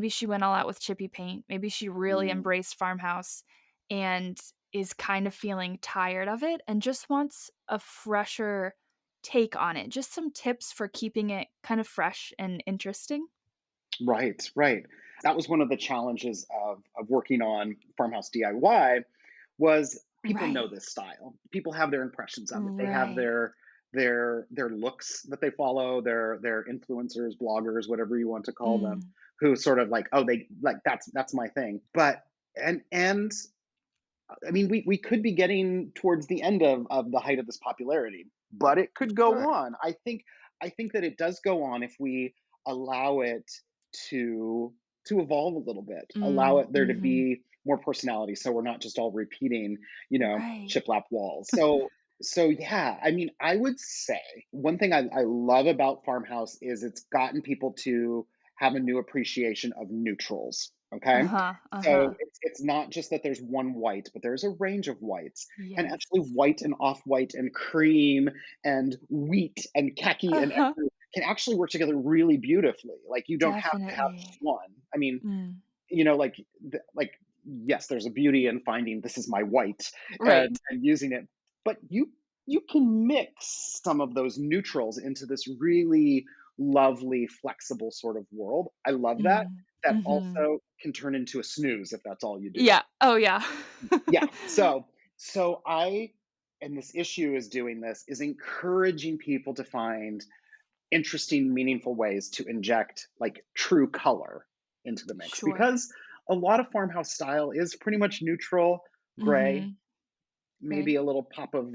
Speaker 2: she went all out with chippy paint, maybe she really
Speaker 1: mm,
Speaker 2: embraced farmhouse and is kind of feeling tired of it and just wants a fresher take on it. Just some tips for keeping it kind of fresh and interesting?
Speaker 1: right, right. That was one of the challenges of working on Farmhouse DIY was people know
Speaker 2: Right.
Speaker 1: this style. People have their impressions of it. They have
Speaker 2: Right.
Speaker 1: their looks that they follow, their influencers, bloggers, whatever you want to call them,
Speaker 2: Mm.
Speaker 1: who sort of like, oh, they like that's my thing. But and I mean, we could be getting towards the end of the height of this popularity, but it could go
Speaker 2: Sure.
Speaker 1: on. I think that it does go on if we allow it to to evolve a little bit, allow
Speaker 2: Mm,
Speaker 1: it there to
Speaker 2: mhm.
Speaker 1: be more personality, so we're not just all repeating,
Speaker 2: Right.
Speaker 1: shiplap walls. So yeah, I mean, I would say one thing I love about Farmhouse is it's gotten people to have a new appreciation of neutrals. Okay,
Speaker 2: Uh-huh,
Speaker 1: so
Speaker 2: uh-huh.
Speaker 1: it's not just that there's one white, but there's a range of whites. And
Speaker 2: Yes.
Speaker 1: actually white and off-white and cream and wheat and khaki and
Speaker 2: Uh-huh.
Speaker 1: everything can actually work together really beautifully. Like you don't have to have just
Speaker 2: Definitely.
Speaker 1: one. I mean,
Speaker 2: Mm.
Speaker 1: like yes, there's a beauty in finding this is my white
Speaker 2: Right.
Speaker 1: and using it, but you can mix some of those neutrals into this really lovely flexible sort of world. I love that.
Speaker 2: Mm.
Speaker 1: That
Speaker 2: Mhm.
Speaker 1: also can turn into a snooze if that's all you do.
Speaker 2: Yeah. Oh, yeah.
Speaker 1: Yeah. So I and this issue is doing this is encouraging people to find interesting, meaningful ways to inject like true color into the mix
Speaker 2: Sure.
Speaker 1: because a lot of farmhouse style is pretty much neutral, gray,
Speaker 2: Mhm.
Speaker 1: maybe
Speaker 2: Right.
Speaker 1: a little pop of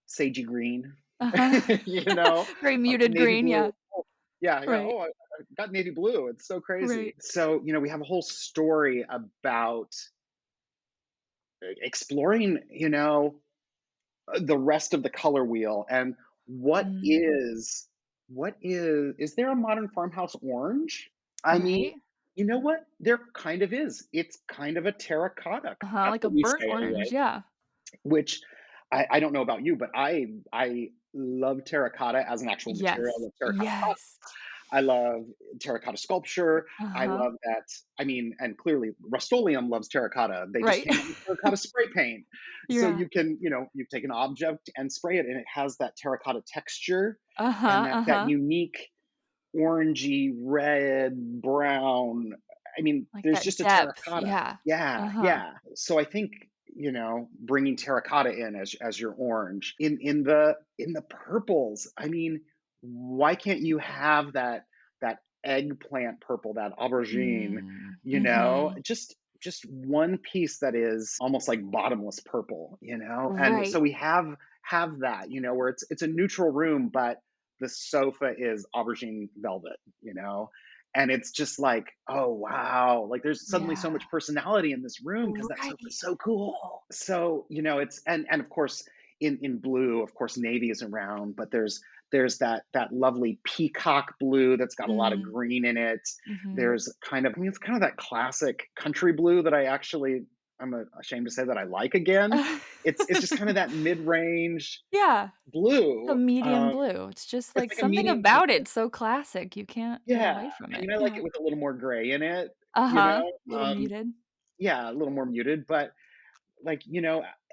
Speaker 1: sagey green,
Speaker 2: Uh-huh.
Speaker 1: you know,
Speaker 2: Very muted
Speaker 1: navy
Speaker 2: green,
Speaker 1: blue.
Speaker 2: yeah.
Speaker 1: Yeah, yeah.
Speaker 2: Right.
Speaker 1: Oh, I got navy blue. It's so crazy.
Speaker 2: Right.
Speaker 1: So, we have a whole story about exploring, the rest of the color wheel and what
Speaker 2: Mm.
Speaker 1: is is there a modern farmhouse orange? I mean,
Speaker 2: Right?
Speaker 1: you know what? There kind of is. It's kind of a terracotta.
Speaker 2: Uh-huh,
Speaker 1: That's
Speaker 2: like a
Speaker 1: what we
Speaker 2: burnt
Speaker 1: say
Speaker 2: orange,
Speaker 1: anyway.
Speaker 2: yeah.
Speaker 1: Which I don't know about you, but I love terracotta as an actual material. I
Speaker 2: Yes.
Speaker 1: love terracotta pots.
Speaker 2: Yes.
Speaker 1: I love terracotta sculpture. I
Speaker 2: Uh-huh.
Speaker 1: love that. I mean, and clearly Rust-Oleum loves terracotta. They just
Speaker 2: Right.
Speaker 1: came out with terracotta spray paint. So
Speaker 2: Yeah.
Speaker 1: you can, you take an object and spray it, and it has that terracotta texture and
Speaker 2: Uh-huh,
Speaker 1: that
Speaker 2: uh-huh.
Speaker 1: unique orangey, red, brown. I mean,
Speaker 2: Like
Speaker 1: there's
Speaker 2: that
Speaker 1: just a
Speaker 2: depth,
Speaker 1: terracotta.
Speaker 2: yeah.
Speaker 1: Yeah,
Speaker 2: Uh-huh.
Speaker 1: yeah. So I think, bringing terracotta in as your orange in the purples. I mean, why can't you have that eggplant purple, that aubergine,
Speaker 2: Mm. Mhm.
Speaker 1: just one piece that is almost like bottomless purple, And so
Speaker 2: Right.
Speaker 1: we have that, where it's a neutral room, but the sofa is aubergine velvet, and it's just like, oh wow, like there's suddenly so
Speaker 2: Yeah.
Speaker 1: much personality in this room because that
Speaker 2: Right.
Speaker 1: sofa's so cool. So it's and of course in blue, of course navy is around, but there's that lovely peacock blue that's got a lot of
Speaker 2: Mm.
Speaker 1: green in it.
Speaker 2: Mhm.
Speaker 1: There's kind of, I mean, it's kind of that classic country blue that I'm ashamed to say that I like again. It's just kind of that mid-range
Speaker 2: Yeah. A
Speaker 1: blue.
Speaker 2: medium blue. It's just,
Speaker 1: It's
Speaker 2: like,
Speaker 1: like a
Speaker 2: something
Speaker 1: medium
Speaker 2: about it so classic, you can't get
Speaker 1: yeah,
Speaker 2: away from
Speaker 1: I
Speaker 2: it.
Speaker 1: mean, I like
Speaker 2: Yeah.
Speaker 1: it with a little more gray in it, you
Speaker 2: Uh-huh.
Speaker 1: know?
Speaker 2: A little muted.
Speaker 1: Yeah, a little more muted, but, like,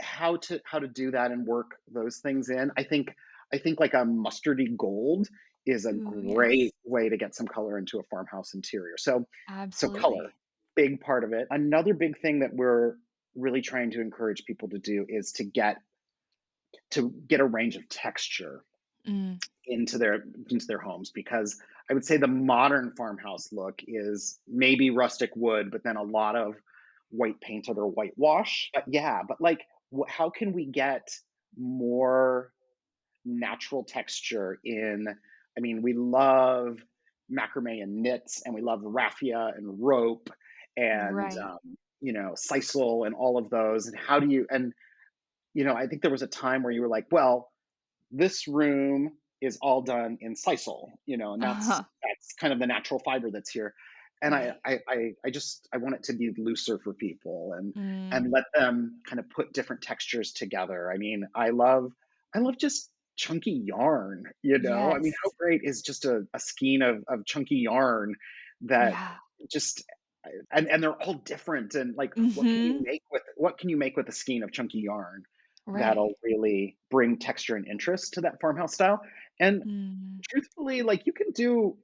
Speaker 1: how to do that and work those things in. I think, like, a mustardy gold is a
Speaker 2: Ooh, yes.
Speaker 1: great way to get some color into a farmhouse interior. So color,
Speaker 2: Absolutely.
Speaker 1: big part of it. Another big thing that we're really trying to encourage people to do is to get a range of texture
Speaker 2: Mm.
Speaker 1: into their homes because I would say the modern farmhouse look is maybe rustic wood, but then a lot of white painted or whitewash. But yeah, but like, how can we get more natural texture in? I mean, we love macrame and knits, and we love raffia and rope and
Speaker 2: Right.
Speaker 1: sisal and all of those. And how do you? And I think there was a time where you were like, well, this room is all done in sisal, and that's
Speaker 2: Uh-huh.
Speaker 1: that's kind of the natural fiber that's here. And I
Speaker 2: Right.
Speaker 1: I I just I want it to be looser for people and
Speaker 2: Mm.
Speaker 1: let them kind of put different textures together. I mean, I love just chunky yarn. I mean,
Speaker 2: Yes.
Speaker 1: how great is just a skein of chunky yarn that
Speaker 2: Yeah.
Speaker 1: just and they're all different, and like
Speaker 2: Mhm.
Speaker 1: what can you make with a skein of chunky yarn
Speaker 2: Right.
Speaker 1: that'll really bring texture and interest to that farmhouse style. And
Speaker 2: Mm.
Speaker 1: truthfully, like you can do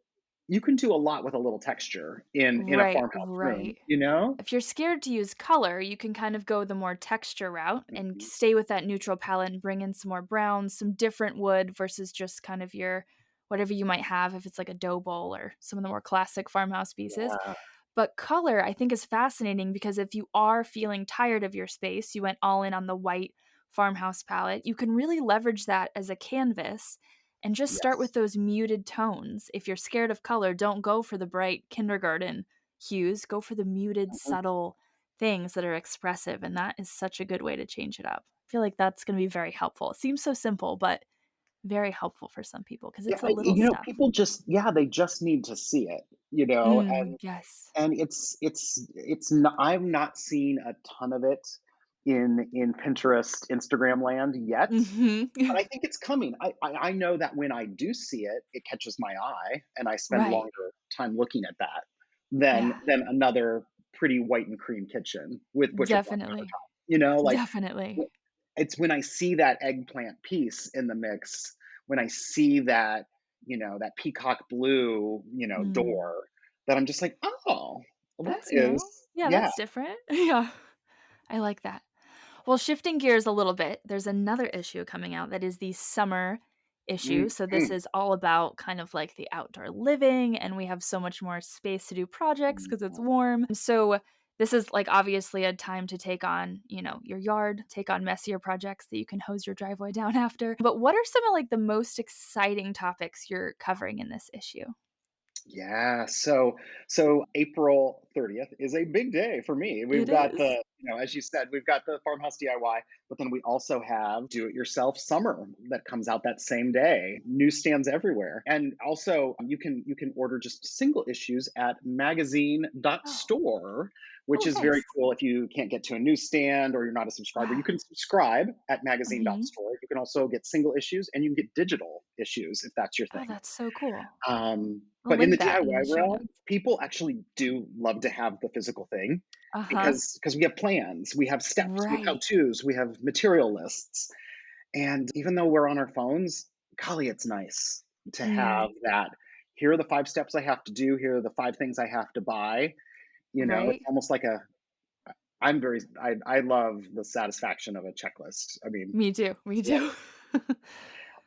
Speaker 1: a lot with a little texture in a
Speaker 2: Right,
Speaker 1: farmhouse room,
Speaker 2: right.
Speaker 1: you know?
Speaker 2: If you're scared to use color, you can kind of go the more texture route and
Speaker 1: Mhm.
Speaker 2: stay with that neutral palette and bring in some more browns, some different wood versus just kind of your whatever you might have if it's like a dough bowl or some of the more classic farmhouse pieces.
Speaker 1: Yeah.
Speaker 2: But color, I think, is fascinating because if you are feeling tired of your space, you went all in on the white farmhouse palette, you can really leverage that as a canvas and just start with
Speaker 1: Yes.
Speaker 2: those muted tones. If you're scared of color, don't go for the bright kindergarten hues, go for the muted,
Speaker 1: Mhm.
Speaker 2: subtle things that are expressive. And that is such a good way to change it up. I feel like that's going to be very helpful. It seems so simple, but very helpful for some people because
Speaker 1: Yeah,
Speaker 2: it's the little stuff.
Speaker 1: people just yeah, they just need to see it,
Speaker 2: Mm,
Speaker 1: and
Speaker 2: yes.
Speaker 1: it's not, I'm not seeing a ton of it in Pinterest, Instagram land yet.
Speaker 2: Hmm.
Speaker 1: But I think it's coming. I know that when I do see it, it catches my eye, and I spend
Speaker 2: Right.
Speaker 1: longer time looking at that
Speaker 2: Yeah.
Speaker 1: than another pretty white and cream kitchen with butcher block
Speaker 2: Definitely.
Speaker 1: countertop. Like
Speaker 2: Definitely.
Speaker 1: it's when I see that eggplant piece in the mix, when I see that peacock blue,
Speaker 2: Mm.
Speaker 1: door, that I'm just like, oh, well, that
Speaker 2: That's new.
Speaker 1: is,
Speaker 2: Yeah,
Speaker 1: yeah.
Speaker 2: that's different. Yeah. I like that. Well, shifting gears a little bit, there's another issue coming out that is the summer issue. So this
Speaker 1: Mhm.
Speaker 2: is all about kind of like the outdoor living and we have so much more space to do projects because it's warm. So this is like obviously a time to take on, your yard, take on messier projects that you can hose your driveway down after. But what are some of like the most exciting topics you're covering in this issue?
Speaker 1: Yeah, so April 30th is a big day for me. We've
Speaker 2: It
Speaker 1: got
Speaker 2: is.
Speaker 1: as you said, we've got the farmhouse DIY, but then we also have do it yourself summer that comes out that same day. Newsstands everywhere. And also you can order just single issues at
Speaker 2: Oh,
Speaker 1: magazine.store, which
Speaker 2: oh,
Speaker 1: is very
Speaker 2: nice.
Speaker 1: cool if you can't get to a newsstand or you're not a subscriber. You
Speaker 2: Yeah.
Speaker 1: can subscribe at
Speaker 2: Hmm.
Speaker 1: magazine.store. You can also get single issues and you can get digital issues if that's your
Speaker 2: Oh,
Speaker 1: thing.
Speaker 2: that's so cool.
Speaker 1: Um,
Speaker 2: I'll
Speaker 1: but in
Speaker 2: link
Speaker 1: the
Speaker 2: that in
Speaker 1: DIY
Speaker 2: the show
Speaker 1: realm,
Speaker 2: notes.
Speaker 1: people actually do love to have the physical thing
Speaker 2: Uh-huh.
Speaker 1: because we have plans, we have steps, we have
Speaker 2: Right.
Speaker 1: how-tos, we have material lists. And even though we're on our phones, golly, it's nice to
Speaker 2: Mm,
Speaker 1: have that. Here are the 5 steps I have to do. Here are the 5 things I have to buy. It's
Speaker 2: right?
Speaker 1: almost like I love the satisfaction of a checklist. I mean,
Speaker 2: Me too, me
Speaker 1: yeah.
Speaker 2: too.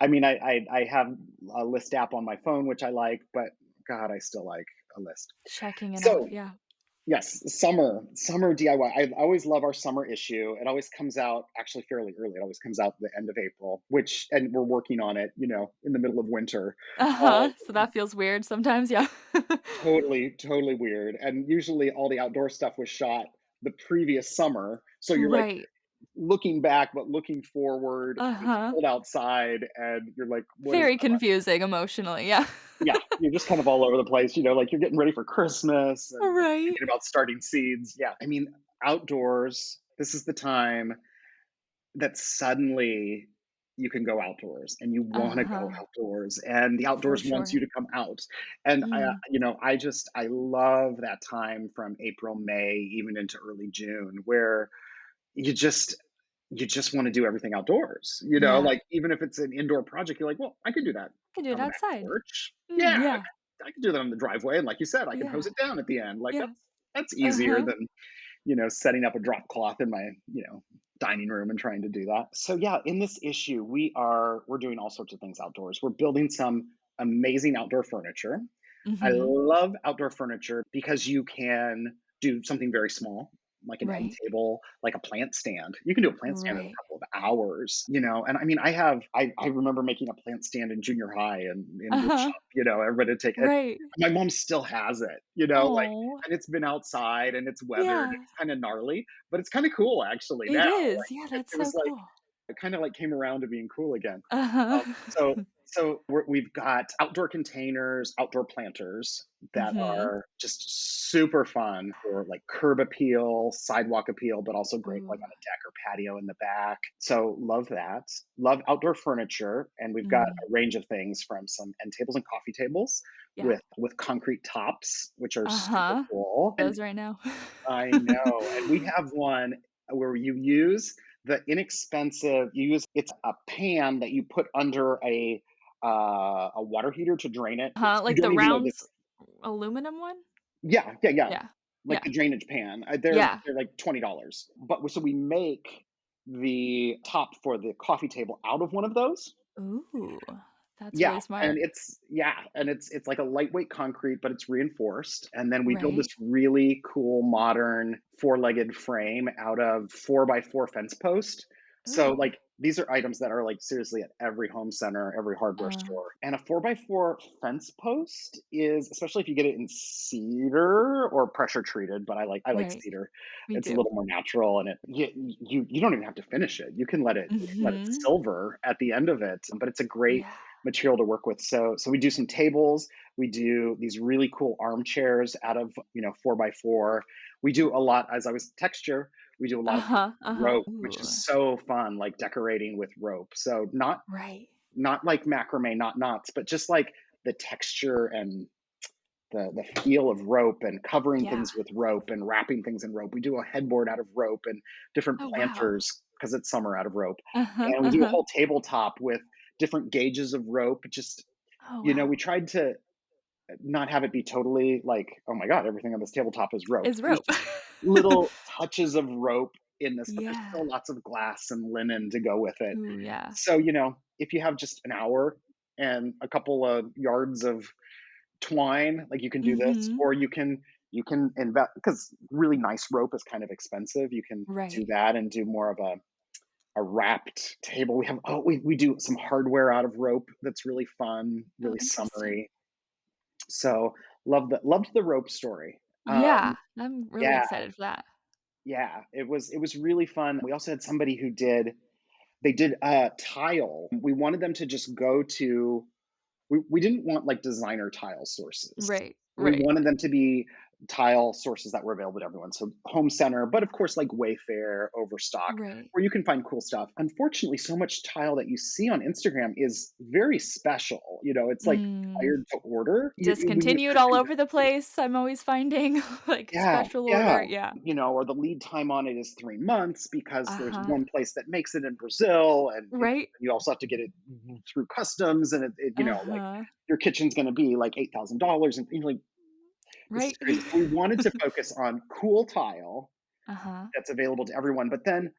Speaker 1: I mean, I have a list app on my phone, which I like, but God, I still like a list.
Speaker 2: Checking it off,
Speaker 1: So
Speaker 2: yeah.
Speaker 1: yes, summer DIY. I always love our summer issue. It always comes out actually fairly early. It always comes out the end of April, and we're working on it, in the middle of winter. Uh,
Speaker 2: Uh-huh, so that feels weird sometimes, yeah.
Speaker 1: totally, totally weird. And usually all the outdoor stuff was shot the previous summer. So you're like
Speaker 2: Right.
Speaker 1: looking back, but looking forward. And it's
Speaker 2: Uh-huh.
Speaker 1: cold outside, and you're like, what is
Speaker 2: Very
Speaker 1: my life?
Speaker 2: confusing emotionally, yeah.
Speaker 1: Yeah, you're just kind of all over the place, like you're getting ready for Christmas and you're
Speaker 2: Right.
Speaker 1: thinking about starting seeds. Yeah. I mean, outdoors, this is the time that suddenly you can go outdoors and you want to go
Speaker 2: Uh-huh,
Speaker 1: outdoors and the
Speaker 2: for
Speaker 1: outdoors wants you
Speaker 2: sure.
Speaker 1: to come out. And
Speaker 2: Mm,
Speaker 1: I love that time from April, May, even into early June where you just you just want to do everything outdoors,
Speaker 2: yeah.
Speaker 1: like even if it's an indoor project, you're like, well, I could do that
Speaker 2: Can do it
Speaker 1: on the back
Speaker 2: outside.
Speaker 1: porch.
Speaker 2: Mm,
Speaker 1: Yeah,
Speaker 2: yeah,
Speaker 1: I could do that on the driveway. And like you said, I can hose
Speaker 2: yeah,
Speaker 1: it down at the end. Like
Speaker 2: yeah.
Speaker 1: that's easier
Speaker 2: Uh-huh.
Speaker 1: than, setting up a drop cloth in my, dining room and trying to do that. So yeah, in this issue, we're doing all sorts of things outdoors. We're building some amazing outdoor furniture. I
Speaker 2: Mhm.
Speaker 1: love outdoor furniture because you can do something very small. like an end
Speaker 2: Right.
Speaker 1: table, like a plant stand. You can do a plant stand in a
Speaker 2: Right.
Speaker 1: couple of hours, and I mean, I remember making a plant stand in junior high and in wood
Speaker 2: Uh-huh.
Speaker 1: shop, everybody would take it.
Speaker 2: Right.
Speaker 1: My mom still has it, like,
Speaker 2: Oh.
Speaker 1: and it's been outside and it's weathered.
Speaker 2: Yeah.
Speaker 1: It's kind of gnarly, but it's kind of cool actually now.
Speaker 2: It is. Yeah,
Speaker 1: It,
Speaker 2: that's
Speaker 1: it
Speaker 2: so
Speaker 1: was like
Speaker 2: cool.
Speaker 1: it kind of like came around to being cool again.
Speaker 2: Uh-huh.
Speaker 1: So we've got outdoor containers, outdoor planters that
Speaker 2: Mhm.
Speaker 1: are just super fun for like curb appeal, sidewalk appeal, but also great like
Speaker 2: Ooh.
Speaker 1: on a deck or patio in the back. So love that. Love outdoor furniture, and we've got
Speaker 2: Mm.
Speaker 1: a range of things from some end tables and coffee tables
Speaker 2: Yeah.
Speaker 1: with concrete tops, which are super
Speaker 2: Uh-huh.
Speaker 1: cool. And
Speaker 2: Those right now.
Speaker 1: I know. And we have one where you use it's a pan that you put under a water heater to drain it.
Speaker 2: Huh,
Speaker 1: You
Speaker 2: like the
Speaker 1: don't even know
Speaker 2: round
Speaker 1: this.
Speaker 2: aluminum one?
Speaker 1: Yeah, yeah, yeah.
Speaker 2: Yeah.
Speaker 1: Like
Speaker 2: Yeah.
Speaker 1: the drainage pan. They're
Speaker 2: Yeah.
Speaker 1: they're like $20. But so we make the top for the coffee table out of one of those.
Speaker 2: Ooh, that's
Speaker 1: Yeah,
Speaker 2: really smart.
Speaker 1: and it's like a lightweight concrete, but it's reinforced, and then we build this
Speaker 2: Right.
Speaker 1: really cool modern four-legged frame out of 4x4 fence post. So,
Speaker 2: Ooh.
Speaker 1: like, these are items that are, like, seriously at every home center, every hardware
Speaker 2: Uh,
Speaker 1: store, and a 4x4 fence post is especially if you get it in cedar or pressure treated, but I like
Speaker 2: right.
Speaker 1: cedar.
Speaker 2: Me
Speaker 1: It's a
Speaker 2: too.
Speaker 1: little more natural, and you don't even have to finish it. You can let it
Speaker 2: Mhm.
Speaker 1: silver at the end of it, but it's a great
Speaker 2: Yeah.
Speaker 1: material to work with. So we do some tables. We do these really cool armchairs out of 4x4. We do a lot as I was texture. We do a lot of
Speaker 2: Uh-huh, uh-huh.
Speaker 1: rope, which
Speaker 2: Ooh.
Speaker 1: is so fun, like decorating with rope. So
Speaker 2: Right.
Speaker 1: not like macrame, not knots, but just like the texture and the feel of rope and covering
Speaker 2: Yeah.
Speaker 1: things with rope and wrapping things in rope. We do a headboard out of rope and different
Speaker 2: Oh, wow.
Speaker 1: planters because it's summer out of rope.
Speaker 2: Uh-huh,
Speaker 1: And we do a
Speaker 2: uh-huh.
Speaker 1: whole tabletop with different gauges of rope. Just,
Speaker 2: Oh, wow.
Speaker 1: we tried to not have it be totally like, oh my God, everything on this tabletop is rope.
Speaker 2: It's
Speaker 1: There's
Speaker 2: rope.
Speaker 1: just little touches of rope in this, but there's
Speaker 2: Yeah.
Speaker 1: still lots of glass and linen to go with it.
Speaker 2: Ooh, yeah.
Speaker 1: So, if you have just an hour and a couple of yards of twine, like you can do this,
Speaker 2: Mhm.
Speaker 1: or you can invest because really nice rope is kind of expensive. You can do
Speaker 2: Right.
Speaker 1: that and do more of a wrapped table. We do some hardware out of rope that's really fun,
Speaker 2: Oh,
Speaker 1: really
Speaker 2: interesting.
Speaker 1: summery. So loved the rope story.
Speaker 2: Yeah, I'm really
Speaker 1: Yeah,
Speaker 2: excited for that.
Speaker 1: yeah, it was really fun. We also had somebody who did tile. We wanted them to just go to we didn't want like designer tile sources.
Speaker 2: Right,
Speaker 1: We
Speaker 2: right,
Speaker 1: wanted them to be tile sources that were available to everyone. So home center, but of course like Wayfair, Overstock,
Speaker 2: right.
Speaker 1: where you can find cool stuff. Unfortunately, so much tile that you see on Instagram is very special. It's like
Speaker 2: Mm.
Speaker 1: required to order. When you
Speaker 2: Discontinued
Speaker 1: search
Speaker 2: all
Speaker 1: into
Speaker 2: over the place, I'm always finding, like,
Speaker 1: yeah,
Speaker 2: special
Speaker 1: yeah.
Speaker 2: order, yeah.
Speaker 1: Or the lead time on it is 3 months because there's
Speaker 2: Uh-huh.
Speaker 1: one place that makes it in Brazil, and
Speaker 2: Right?
Speaker 1: you also have to get it through customs, and like
Speaker 2: Uh-huh.
Speaker 1: your kitchen's going to be like $8,000, and like this is
Speaker 2: Right?
Speaker 1: crazy. So we wanted to focus on cool tile
Speaker 2: Uh-huh.
Speaker 1: that's available to everyone, but then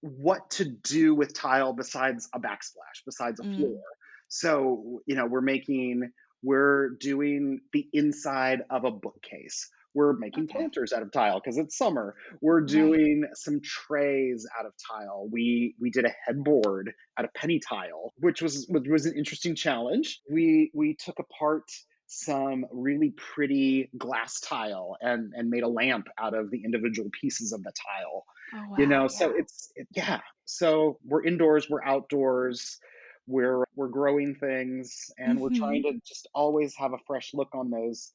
Speaker 1: what to do with tile besides a backsplash, besides a floor.
Speaker 2: Mm.
Speaker 1: So, we're doing the inside of a bookcase. We're making
Speaker 2: Okay.
Speaker 1: planters out of tile because it's summer. We're
Speaker 2: Right.
Speaker 1: doing some trays out of tile. We did a headboard out of penny tile, which was an interesting challenge. We took apart some really pretty glass tile and made a lamp out of the individual pieces of the tile.
Speaker 2: Oh, wow,
Speaker 1: So
Speaker 2: yeah.
Speaker 1: yeah. So we're indoors, we're outdoors, we're growing things, and we're trying
Speaker 2: Mhm.
Speaker 1: to just always have a fresh look on those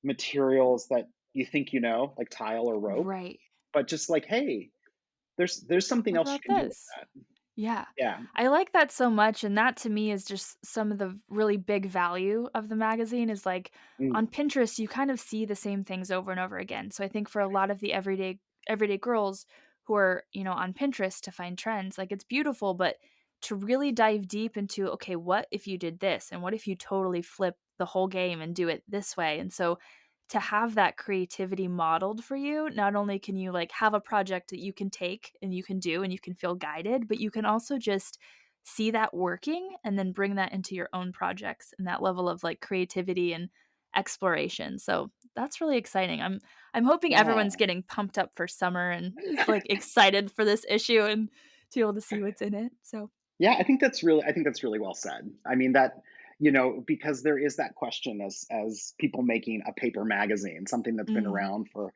Speaker 1: materials that you think like tile or rope,
Speaker 2: Right.
Speaker 1: but just like, hey, there's something
Speaker 2: What
Speaker 1: else you
Speaker 2: about
Speaker 1: can do with
Speaker 2: this?
Speaker 1: that.
Speaker 2: Yeah.
Speaker 1: Yeah.
Speaker 2: I like that so much, and that to me is just some of the really big value of the magazine is, like,
Speaker 1: Mm,
Speaker 2: on Pinterest, you kind of see the same things over and over again, so I think for a lot of the everyday girls who are, on Pinterest to find trends, like, it's beautiful, but to really dive deep into, "Okay, what if you did this, and what if you totally flip the whole game and do it this way?" And so to have that creativity modeled for you, not only can you like have a project that you can take and you can do and you can feel guided, but you can also just see that working and then bring that into your own projects and that level of like creativity and exploration. So that's really exciting. I'm hoping everyone's
Speaker 1: Yeah.
Speaker 2: getting pumped up for summer and is, like, excited for this issue and to be able to see what's in it, so
Speaker 1: Yeah, I think that's really well said. I mean that, because there is that question as people making a paper magazine, something that's been
Speaker 2: mm,
Speaker 1: around for,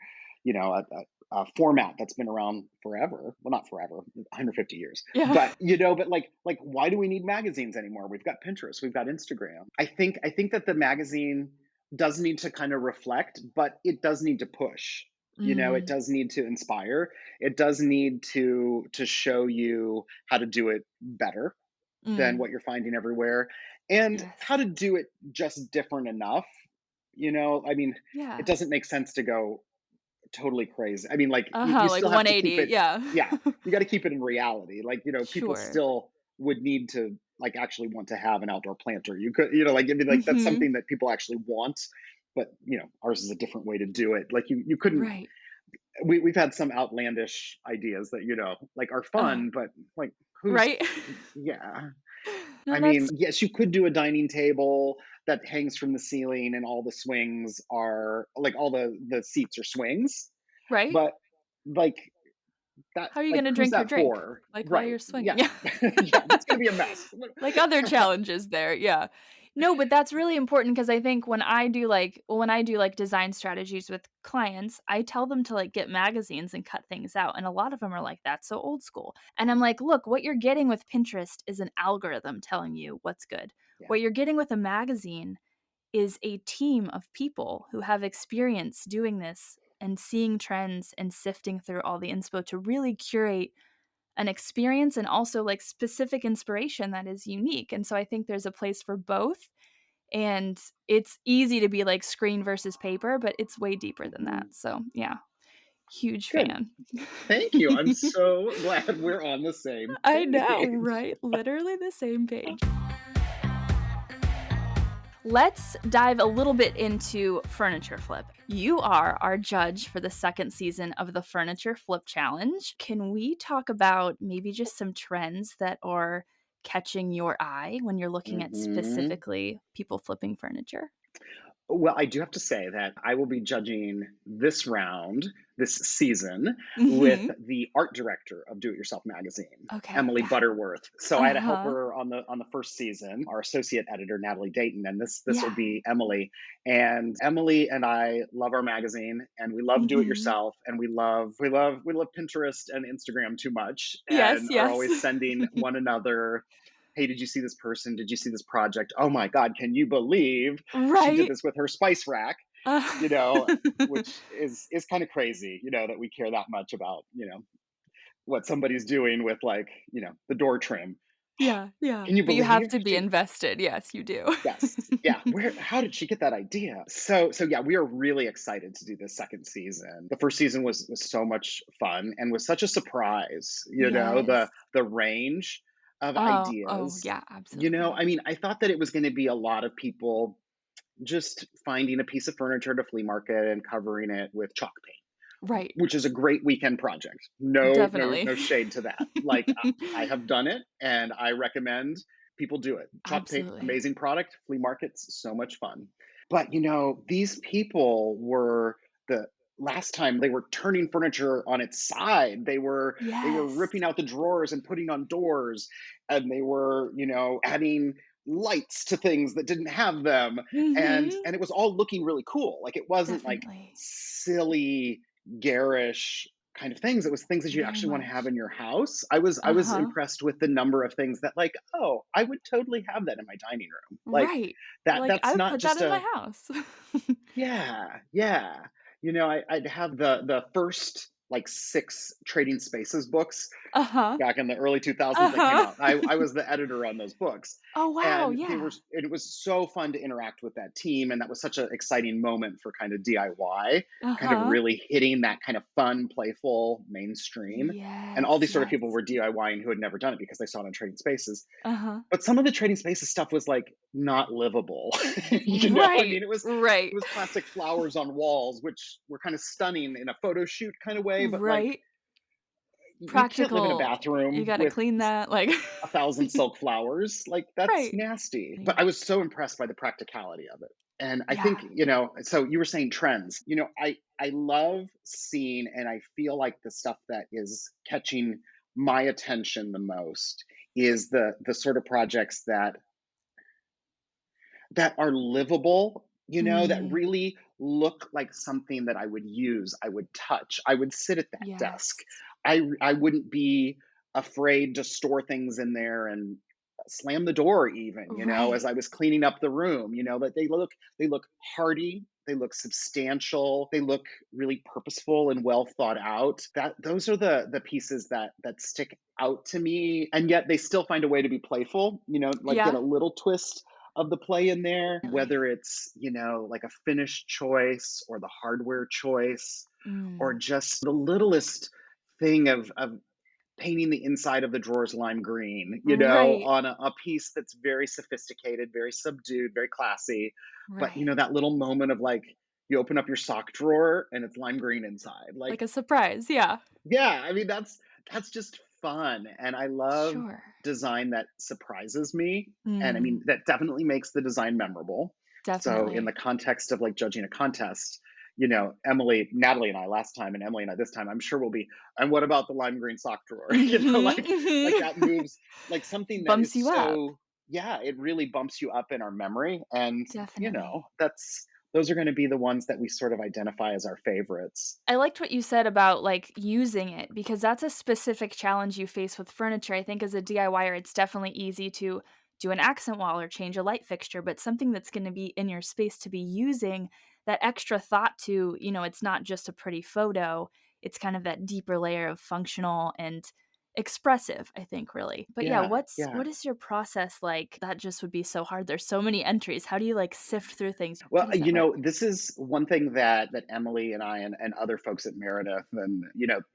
Speaker 1: a format that's been around forever. Well, not forever, 150 years.
Speaker 2: yeah.
Speaker 1: But like why do we need magazines anymore? We've got Pinterest, we've got Instagram. I think that the magazine does need to kind of reflect, but it does need to push. It
Speaker 2: Mm,
Speaker 1: does need to inspire. It does need to show you how to do it better than
Speaker 2: mm,
Speaker 1: what you're finding everywhere, and how
Speaker 2: yes.
Speaker 1: to do it just different enough. I mean, it
Speaker 2: Yeah.
Speaker 1: doesn't make sense to go totally crazy. I mean, like, you
Speaker 2: Uh-huh, like
Speaker 1: still have to keep
Speaker 2: 180,
Speaker 1: it.
Speaker 2: yeah.
Speaker 1: Yeah, you got to keep it in reality. Like, people
Speaker 2: Sure.
Speaker 1: still would need to, like, actually want to have an outdoor planter. You could, like, I mean, like, that's
Speaker 2: Mhm.
Speaker 1: something that people actually want, but ours is a different way to do it. Like, you couldn't.
Speaker 2: Right.
Speaker 1: We've had some outlandish ideas that like, are
Speaker 2: Uh,
Speaker 1: fun, but like, who's
Speaker 2: right?
Speaker 1: yeah.
Speaker 2: No,
Speaker 1: I
Speaker 2: that's
Speaker 1: mean, yes, you could do a dining table that hangs from the ceiling and all the swings are like, all the seats are swings,
Speaker 2: right?
Speaker 1: but like that,
Speaker 2: How are you
Speaker 1: like,
Speaker 2: gonna
Speaker 1: who's
Speaker 2: drink your
Speaker 1: that
Speaker 2: drink,
Speaker 1: for?
Speaker 2: like, while
Speaker 1: Right.
Speaker 2: you're swinging?
Speaker 1: Yeah.
Speaker 2: Yeah.
Speaker 1: Yeah, that's gonna be a mess.
Speaker 2: Like other challenges there, yeah. No, but that's really important because I think when I do, like, design strategies with clients, I tell them to, like, get magazines and cut things out, and a lot of them are like, "That's so old school." And I'm like, "Look, what you're getting with Pinterest is an algorithm telling you what's good.
Speaker 1: Yeah.
Speaker 2: What you're getting with a magazine is a team of people who have experience doing this and seeing trends and sifting through all the inspo to really curate an experience and also like specific inspiration that is unique. And so I think there's a place for both. And it's easy to be like screen versus paper, but it's way deeper than that.
Speaker 1: Mhm.
Speaker 2: So yeah, huge
Speaker 1: Good.
Speaker 2: fan.
Speaker 1: Thank you. I'm so glad we're on the same
Speaker 2: I know,
Speaker 1: page.
Speaker 2: right? Literally the same page. Let's dive a little bit into Furniture Flip. You are our judge for the second season of the Furniture Flip Challenge. Can we talk about maybe just some trends that are catching your eye when you're looking at
Speaker 1: Mhm.
Speaker 2: specifically people flipping furniture?
Speaker 1: Well, I do have to say that I will be judging this round, this season, with
Speaker 2: Mhm.
Speaker 1: the art director of Do It Yourself magazine,
Speaker 2: Okay,
Speaker 1: Emily
Speaker 2: yeah.
Speaker 1: Butterworth. So I had to help
Speaker 2: Uh-huh.
Speaker 1: her on the first season, our associate editor Natalie Dayton, and this will
Speaker 2: Yeah.
Speaker 1: be Emily. And Emily and I love our magazine, and we love Do It
Speaker 2: Mhm.
Speaker 1: Yourself, and we love Pinterest and Instagram too much,
Speaker 2: Yes,
Speaker 1: and are
Speaker 2: yes.
Speaker 1: always sending one another, hey, did you see this person? Did you see this project? Oh my God, can you believe she did
Speaker 2: Right?
Speaker 1: this with her spice rack? You
Speaker 2: Uh,
Speaker 1: know, which is kind of crazy, that we care that much about, what somebody's doing with, like, the door trim.
Speaker 2: yeah, yeah.
Speaker 1: Can you
Speaker 2: But you have
Speaker 1: believe
Speaker 2: to be
Speaker 1: she
Speaker 2: invested. Yes, you do.
Speaker 1: Yes. Yeah. How did she get that idea? So yeah, we are really excited to do this second season. The first season was so much fun and was such a surprise,
Speaker 2: Yes.
Speaker 1: the range of
Speaker 2: Oh,
Speaker 1: ideas.
Speaker 2: yeah, absolutely.
Speaker 1: I mean, I thought that it was going to be a lot of people just finding a piece of furniture at a flea market and covering it with chalk paint,
Speaker 2: Right.
Speaker 1: which is a great weekend project. No, no,
Speaker 2: Definitely.
Speaker 1: no shade to that. Like, I have done it, and I recommend people do it. Chalk paint,
Speaker 2: Absolutely.
Speaker 1: amazing product. Flea markets, so much fun. But these people were the last time they were turning furniture on its side. They were
Speaker 2: Yes.
Speaker 1: ripping out the drawers and putting on doors, and they were adding lights to things that didn't have them, and
Speaker 2: Mhm.
Speaker 1: it was all looking really cool. Like, it wasn't like
Speaker 2: Definitely.
Speaker 1: silly, garish kind of things. It was things that you
Speaker 2: Very
Speaker 1: actually want to have
Speaker 2: much.
Speaker 1: in your house. I was
Speaker 2: Uh-huh.
Speaker 1: impressed with the number of things that, like, oh, I would totally have that in my dining room. Like,
Speaker 2: Right.
Speaker 1: that
Speaker 2: Like, I
Speaker 1: that's
Speaker 2: would
Speaker 1: not
Speaker 2: put that
Speaker 1: just
Speaker 2: in my
Speaker 1: a
Speaker 2: house.
Speaker 1: yeah, yeah. I'd have the first, like, 6 Trading Spaces books
Speaker 2: Uh-huh.
Speaker 1: back in the early 2000s that came
Speaker 2: Uh-huh.
Speaker 1: out. I was the editor on those books.
Speaker 2: Oh, wow,
Speaker 1: And
Speaker 2: yeah.
Speaker 1: it was so fun to interact with that team. And that was such an exciting moment for kind of DIY, kind of
Speaker 2: Uh-huh.
Speaker 1: really hitting that kind of fun, playful mainstream. And all
Speaker 2: Yes,
Speaker 1: these sort of people
Speaker 2: yes.
Speaker 1: were DIYing who had never done it because they saw it on Trading Spaces.
Speaker 2: Uh-huh.
Speaker 1: But some of the Trading Spaces stuff was, like, not livable. I
Speaker 2: Right,
Speaker 1: mean, it
Speaker 2: right.
Speaker 1: was plastic flowers on walls, which were kind of stunning in a photo shoot kind of way, but, like,
Speaker 2: Right.
Speaker 1: you can't live in a
Speaker 2: Practical. You
Speaker 1: bathroom
Speaker 2: gotta
Speaker 1: with
Speaker 2: clean that, like
Speaker 1: 1,000 silk flowers. Like, that's
Speaker 2: Right.
Speaker 1: nasty. But I was so impressed by the practicality of it. And I
Speaker 2: Yeah.
Speaker 1: think, so you were saying trends. I love seeing, and I feel like the stuff that is catching my attention the most is the sort of projects that are livable, that
Speaker 2: Mm,
Speaker 1: really look like something that I would use, I would touch, I would sit at that desk.
Speaker 2: yes.
Speaker 1: I wouldn't be afraid to store things in there and slam the door even, as
Speaker 2: Right.
Speaker 1: I was cleaning up the room, that they look hardy, they look substantial, they look really purposeful and well thought out. That those are the pieces that stick out to me, and yet they still find a way to be playful, like get
Speaker 2: Yeah.
Speaker 1: a little twist of the play in there,
Speaker 2: Definitely.
Speaker 1: whether it's, like a finish choice or the hardware choice or
Speaker 2: Mm,
Speaker 1: just the littlest thing of painting the inside of the drawers lime green,
Speaker 2: right.
Speaker 1: on a piece that's very sophisticated, very subdued, very classy. But,
Speaker 2: Right.
Speaker 1: that little moment of like, you open up your sock drawer and it's lime green inside. Like,
Speaker 2: Like a surprise. Yeah.
Speaker 1: yeah, I mean, that's just fun, and I love
Speaker 2: Sure.
Speaker 1: design that surprises me, and I
Speaker 2: Mm,
Speaker 1: mean, that definitely makes the design memorable. So in the
Speaker 2: definitely.
Speaker 1: context of, like, judging a contest, Natalie and I last time and Emily and I this time, I'm sure we'll be, "And what about the lime green sock drawer?"
Speaker 2: Mhm,
Speaker 1: Like
Speaker 2: mhm.
Speaker 1: that moves like something that
Speaker 2: Bumps
Speaker 1: is
Speaker 2: you up.
Speaker 1: so, yeah, it really bumps you up in our memory, and,
Speaker 2: Definitely.
Speaker 1: that's those are gonna be the ones that we sort of identify as our favorites.
Speaker 2: I liked what you said about, like, using it because that's a specific challenge you face with furniture. I think as a DIYer, it's definitely easy to do an accent wall or change a light fixture, but something that's gonna be in your space to be using that extra thought to, it's not just a pretty photo, it's kind of that deeper layer of functional and expressive, I think, really. But yeah,
Speaker 1: Yeah, yeah.
Speaker 2: what is your process like? That just would be so hard. There's so many entries. How do you, like, sift through things? How
Speaker 1: Well,
Speaker 2: does that work?
Speaker 1: this is one thing that Emily and I and other folks at Meredith and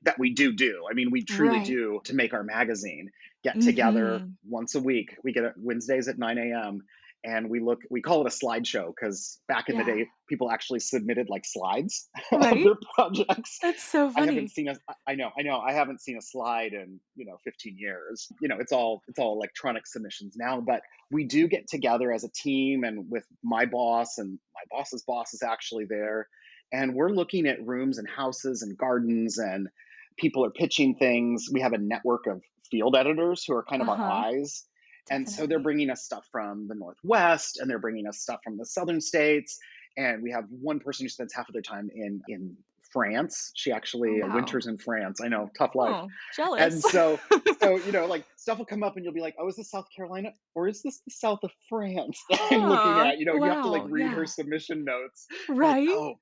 Speaker 1: that we do. I mean, we truly
Speaker 2: Right.
Speaker 1: do to make our magazine get together
Speaker 2: Mhm.
Speaker 1: once a week. We get it Wednesdays at 9 a.m. and we call it a slideshow because back in the
Speaker 2: Yeah.
Speaker 1: day, people actually submitted like slides of
Speaker 2: Right?
Speaker 1: their projects.
Speaker 2: That's so
Speaker 1: I haven't
Speaker 2: funny.
Speaker 1: seen a I know I haven't seen a slide in 15 years. It's all electronic submissions now, but we do get together as a team and with my boss, and my boss's boss is actually there, and we're looking at rooms and houses and gardens, and people are pitching things. We have a network of field editors who are kind of our
Speaker 2: Uh-huh.
Speaker 1: eyes, and so they're
Speaker 2: Definitely.
Speaker 1: bringing us stuff from the Northwest and they're bringing us stuff from the southern states, and we have one person who spends half of their time in France. She
Speaker 2: Oh,
Speaker 1: actually
Speaker 2: wow.
Speaker 1: winters in France. I know, tough life.
Speaker 2: Oh,
Speaker 1: And
Speaker 2: jealous.
Speaker 1: so like stuff will come up and you'll be like, "Oh, is this South Carolina or is this the south of France?" that I'm looking
Speaker 2: Huh.
Speaker 1: at. You have to like
Speaker 2: Wow,
Speaker 1: read her
Speaker 2: yeah.
Speaker 1: submission notes. Like,
Speaker 2: Right?
Speaker 1: "Oh,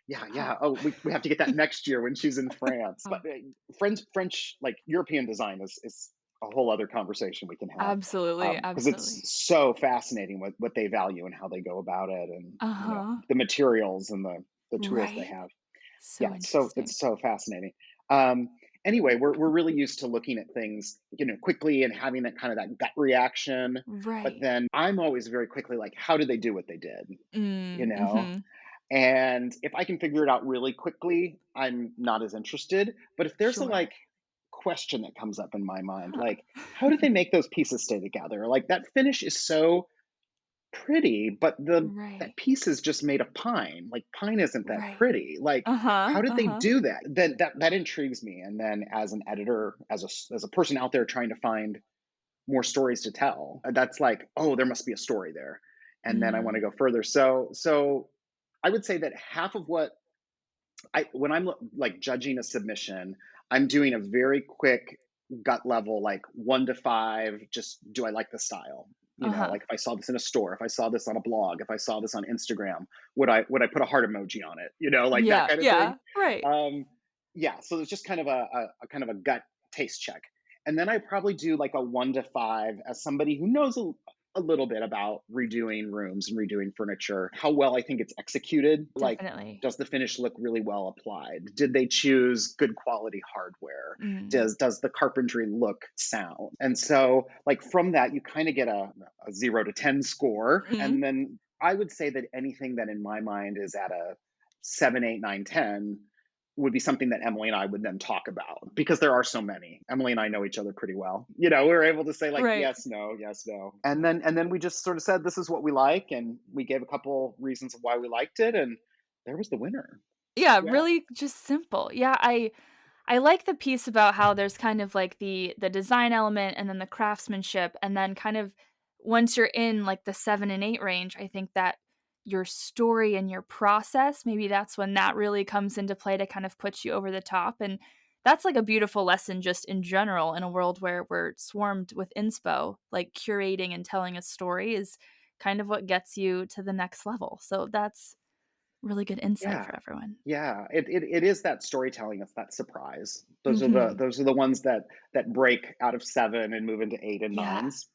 Speaker 1: yeah,
Speaker 2: Huh.
Speaker 1: yeah. Oh, we have to get that next year when she's in France." But
Speaker 2: Oh,
Speaker 1: French, like European design is a whole other conversation we can have,
Speaker 2: absolutely,
Speaker 1: because it's
Speaker 2: absolutely.
Speaker 1: so fascinating what they value and how they go about it, and
Speaker 2: Uh-huh.
Speaker 1: the materials and the tools they
Speaker 2: Right?
Speaker 1: have. Yeah,
Speaker 2: So
Speaker 1: so
Speaker 2: interesting.
Speaker 1: it's so fascinating. Um, anyway, we're really used to looking at things, quickly and having that kind of that gut reaction. But
Speaker 2: Right.
Speaker 1: then I'm always very quickly like, how did they do what they did? You
Speaker 2: Mm,
Speaker 1: know?
Speaker 2: mhm.
Speaker 1: And if I can figure it out really quickly, I'm not as interested. But if there's a
Speaker 2: Sure.
Speaker 1: like question that comes up in my mind,
Speaker 2: Huh.
Speaker 1: like, how did they make those pieces stay together? Like that finish is so pretty, but that
Speaker 2: Right.
Speaker 1: piece is just made of pine. Like pine isn't that
Speaker 2: Right.
Speaker 1: pretty. Like
Speaker 2: Uh-huh,
Speaker 1: how did they
Speaker 2: uh-huh.
Speaker 1: do that? Then that intrigues me. And then as an editor, as a person out there trying to find more stories to tell, that's like, oh, there must be a story there. And then I want to
Speaker 2: Mm.
Speaker 1: go further. So I would say that half of what when I'm like judging a submission, I'm doing a very quick gut level, like 1 to 5. Just do I like the style?
Speaker 2: Uh-huh.
Speaker 1: Like if I saw this in a store, if I saw this on a blog, if I saw this on Instagram, would I put a heart emoji on it? Like that
Speaker 2: Yeah,
Speaker 1: kind of thing.
Speaker 2: yeah. Right.
Speaker 1: Um, yeah. So it's just kind of a kind of a gut taste check, and then I probably do like a 1 to 5 as somebody who knows a little bit about redoing rooms and redoing furniture, how well I think it's executed. Like,
Speaker 2: Definitely.
Speaker 1: does the finish look really well applied? Did they choose good quality hardware?
Speaker 2: Mm.
Speaker 1: Does the carpentry look sound? And so, like from that, you kind of get a 0 to 10 score.
Speaker 2: Mhm.
Speaker 1: And then I would say that anything that in my mind is at a 7, 8, 9, 10 would be something that Emily and I would then talk about, because there are so many. Emily and I know each other pretty well. We were able to say like,
Speaker 2: Right.
Speaker 1: yes, no, yes, no. And then we just sort of said, this is what we like. And we gave a couple reasons of why we liked it. And there was the winner.
Speaker 2: Yeah,
Speaker 1: Yeah.
Speaker 2: really just simple. Yeah, I like the piece about how there's kind of like the design element and then the craftsmanship, and then kind of once you're in like the 7 and 8 range, I think that your story and your process, maybe that's when that really comes into play to kind of put you over the top. And that's like a beautiful lesson just in general in a world where we're swarmed with inspo, like curating and telling a story is kind of what gets you to the next level. So that's really good insight
Speaker 1: Yeah.
Speaker 2: for everyone.
Speaker 1: Yeah. It is that storytelling. It's that surprise. Those are
Speaker 2: Mhm.
Speaker 1: the ones that break out of 7 and move into 8 and
Speaker 2: Yeah.
Speaker 1: 9s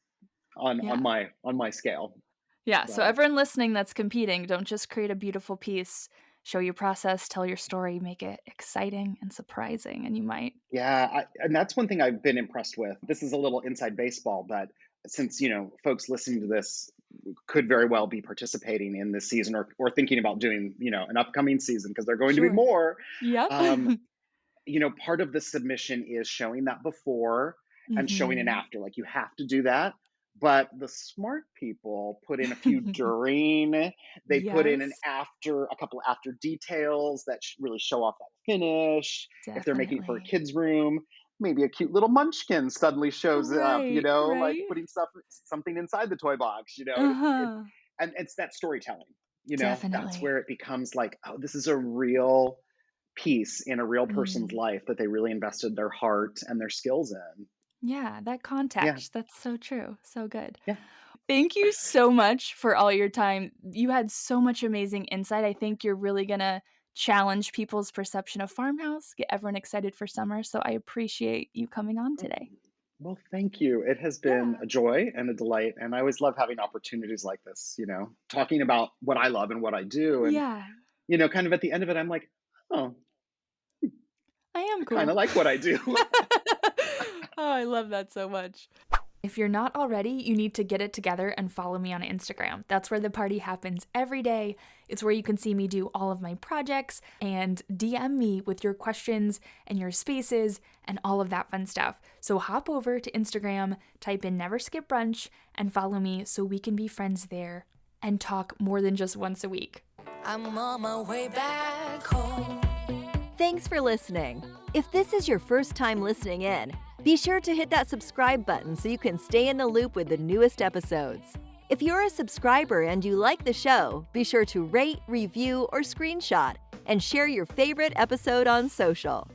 Speaker 1: on
Speaker 2: Yeah.
Speaker 1: my scale.
Speaker 2: Yeah, so
Speaker 1: So
Speaker 2: everyone listening that's competing, don't just create a beautiful piece. Show your process, tell your story, make it exciting and surprising, and you might.
Speaker 1: yeah, and that's one thing I've been impressed with. This is a little inside baseball, but since folks listening to this could very well be participating in this season, or thinking about doing an upcoming season, because they're going to be
Speaker 2: Sure.
Speaker 1: more.
Speaker 2: Yep.
Speaker 1: um, Part of the submission is showing that before and showing an
Speaker 2: Mhm.
Speaker 1: after. Like, you have to do that. But the smart people put in a few during, they put in an
Speaker 2: Yes,
Speaker 1: after, a couple after details that really show off that finish. If they're making it for a
Speaker 2: definitely.
Speaker 1: kid's room, maybe a cute little munchkin suddenly shows up,
Speaker 2: Right,
Speaker 1: like
Speaker 2: right.
Speaker 1: putting something inside the toy box,
Speaker 2: Uh-huh.
Speaker 1: and it's that storytelling, that's
Speaker 2: Definitely.
Speaker 1: where it becomes like, oh, this is a real piece in a real person's
Speaker 2: Mm.
Speaker 1: life that they really invested their heart and their skills in.
Speaker 2: Yeah, that
Speaker 1: Yeah,
Speaker 2: context, that's so true, so good.
Speaker 1: yeah.
Speaker 2: Thank you so much for all your time. You had so much amazing insight. I think you're really gonna challenge people's perception of farmhouse, get everyone excited for summer. So I appreciate you coming on
Speaker 1: Oh,
Speaker 2: today.
Speaker 1: well, thank you. It has been
Speaker 2: Yeah.
Speaker 1: a joy and a delight. And I always love having opportunities like this, talking about what I love and what I do. And,
Speaker 2: Yeah.
Speaker 1: kind of at the end of it, I'm like, oh,
Speaker 2: I am
Speaker 1: I kind
Speaker 2: cool.
Speaker 1: of like what I do.
Speaker 2: Oh, I love that so much. If you're not already, you need to get it together and follow me on Instagram. That's where the party happens every day. It's where you can see me do all of my projects and DM me with your questions and your spaces and all of that fun stuff. So hop over to Instagram, type in Never Skip Brunch, and follow me so we can be friends there and talk more than just once a week.
Speaker 3: I'm on my way back home.
Speaker 4: Thanks for listening. If this is your first time listening in, be sure to hit that subscribe button so you can stay in the loop with the newest episodes. If you're a subscriber and you like the show, be sure to rate, review, or screenshot and share your favorite episode on social.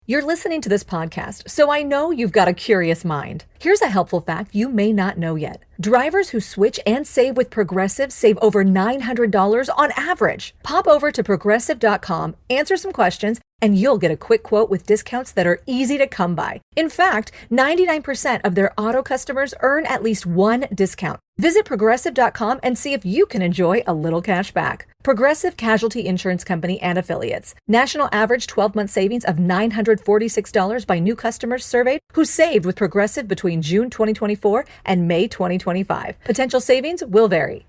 Speaker 5: You're listening to this podcast, so I know you've got a curious mind. Here's a helpful fact you may not know yet. Drivers who switch and save with Progressive save over $900 on average. Pop over to Progressive.com, answer some questions, and you'll get a quick quote with discounts that are easy to come by. In fact, 99% of their auto customers earn at least one discount. Visit Progressive.com and see if you can enjoy a little cash back. Progressive Casualty Insurance Company and Affiliates. National average 12-month savings of $946 by new customers surveyed who saved with Progressive between June 2024 and May 2025. Potential savings will vary.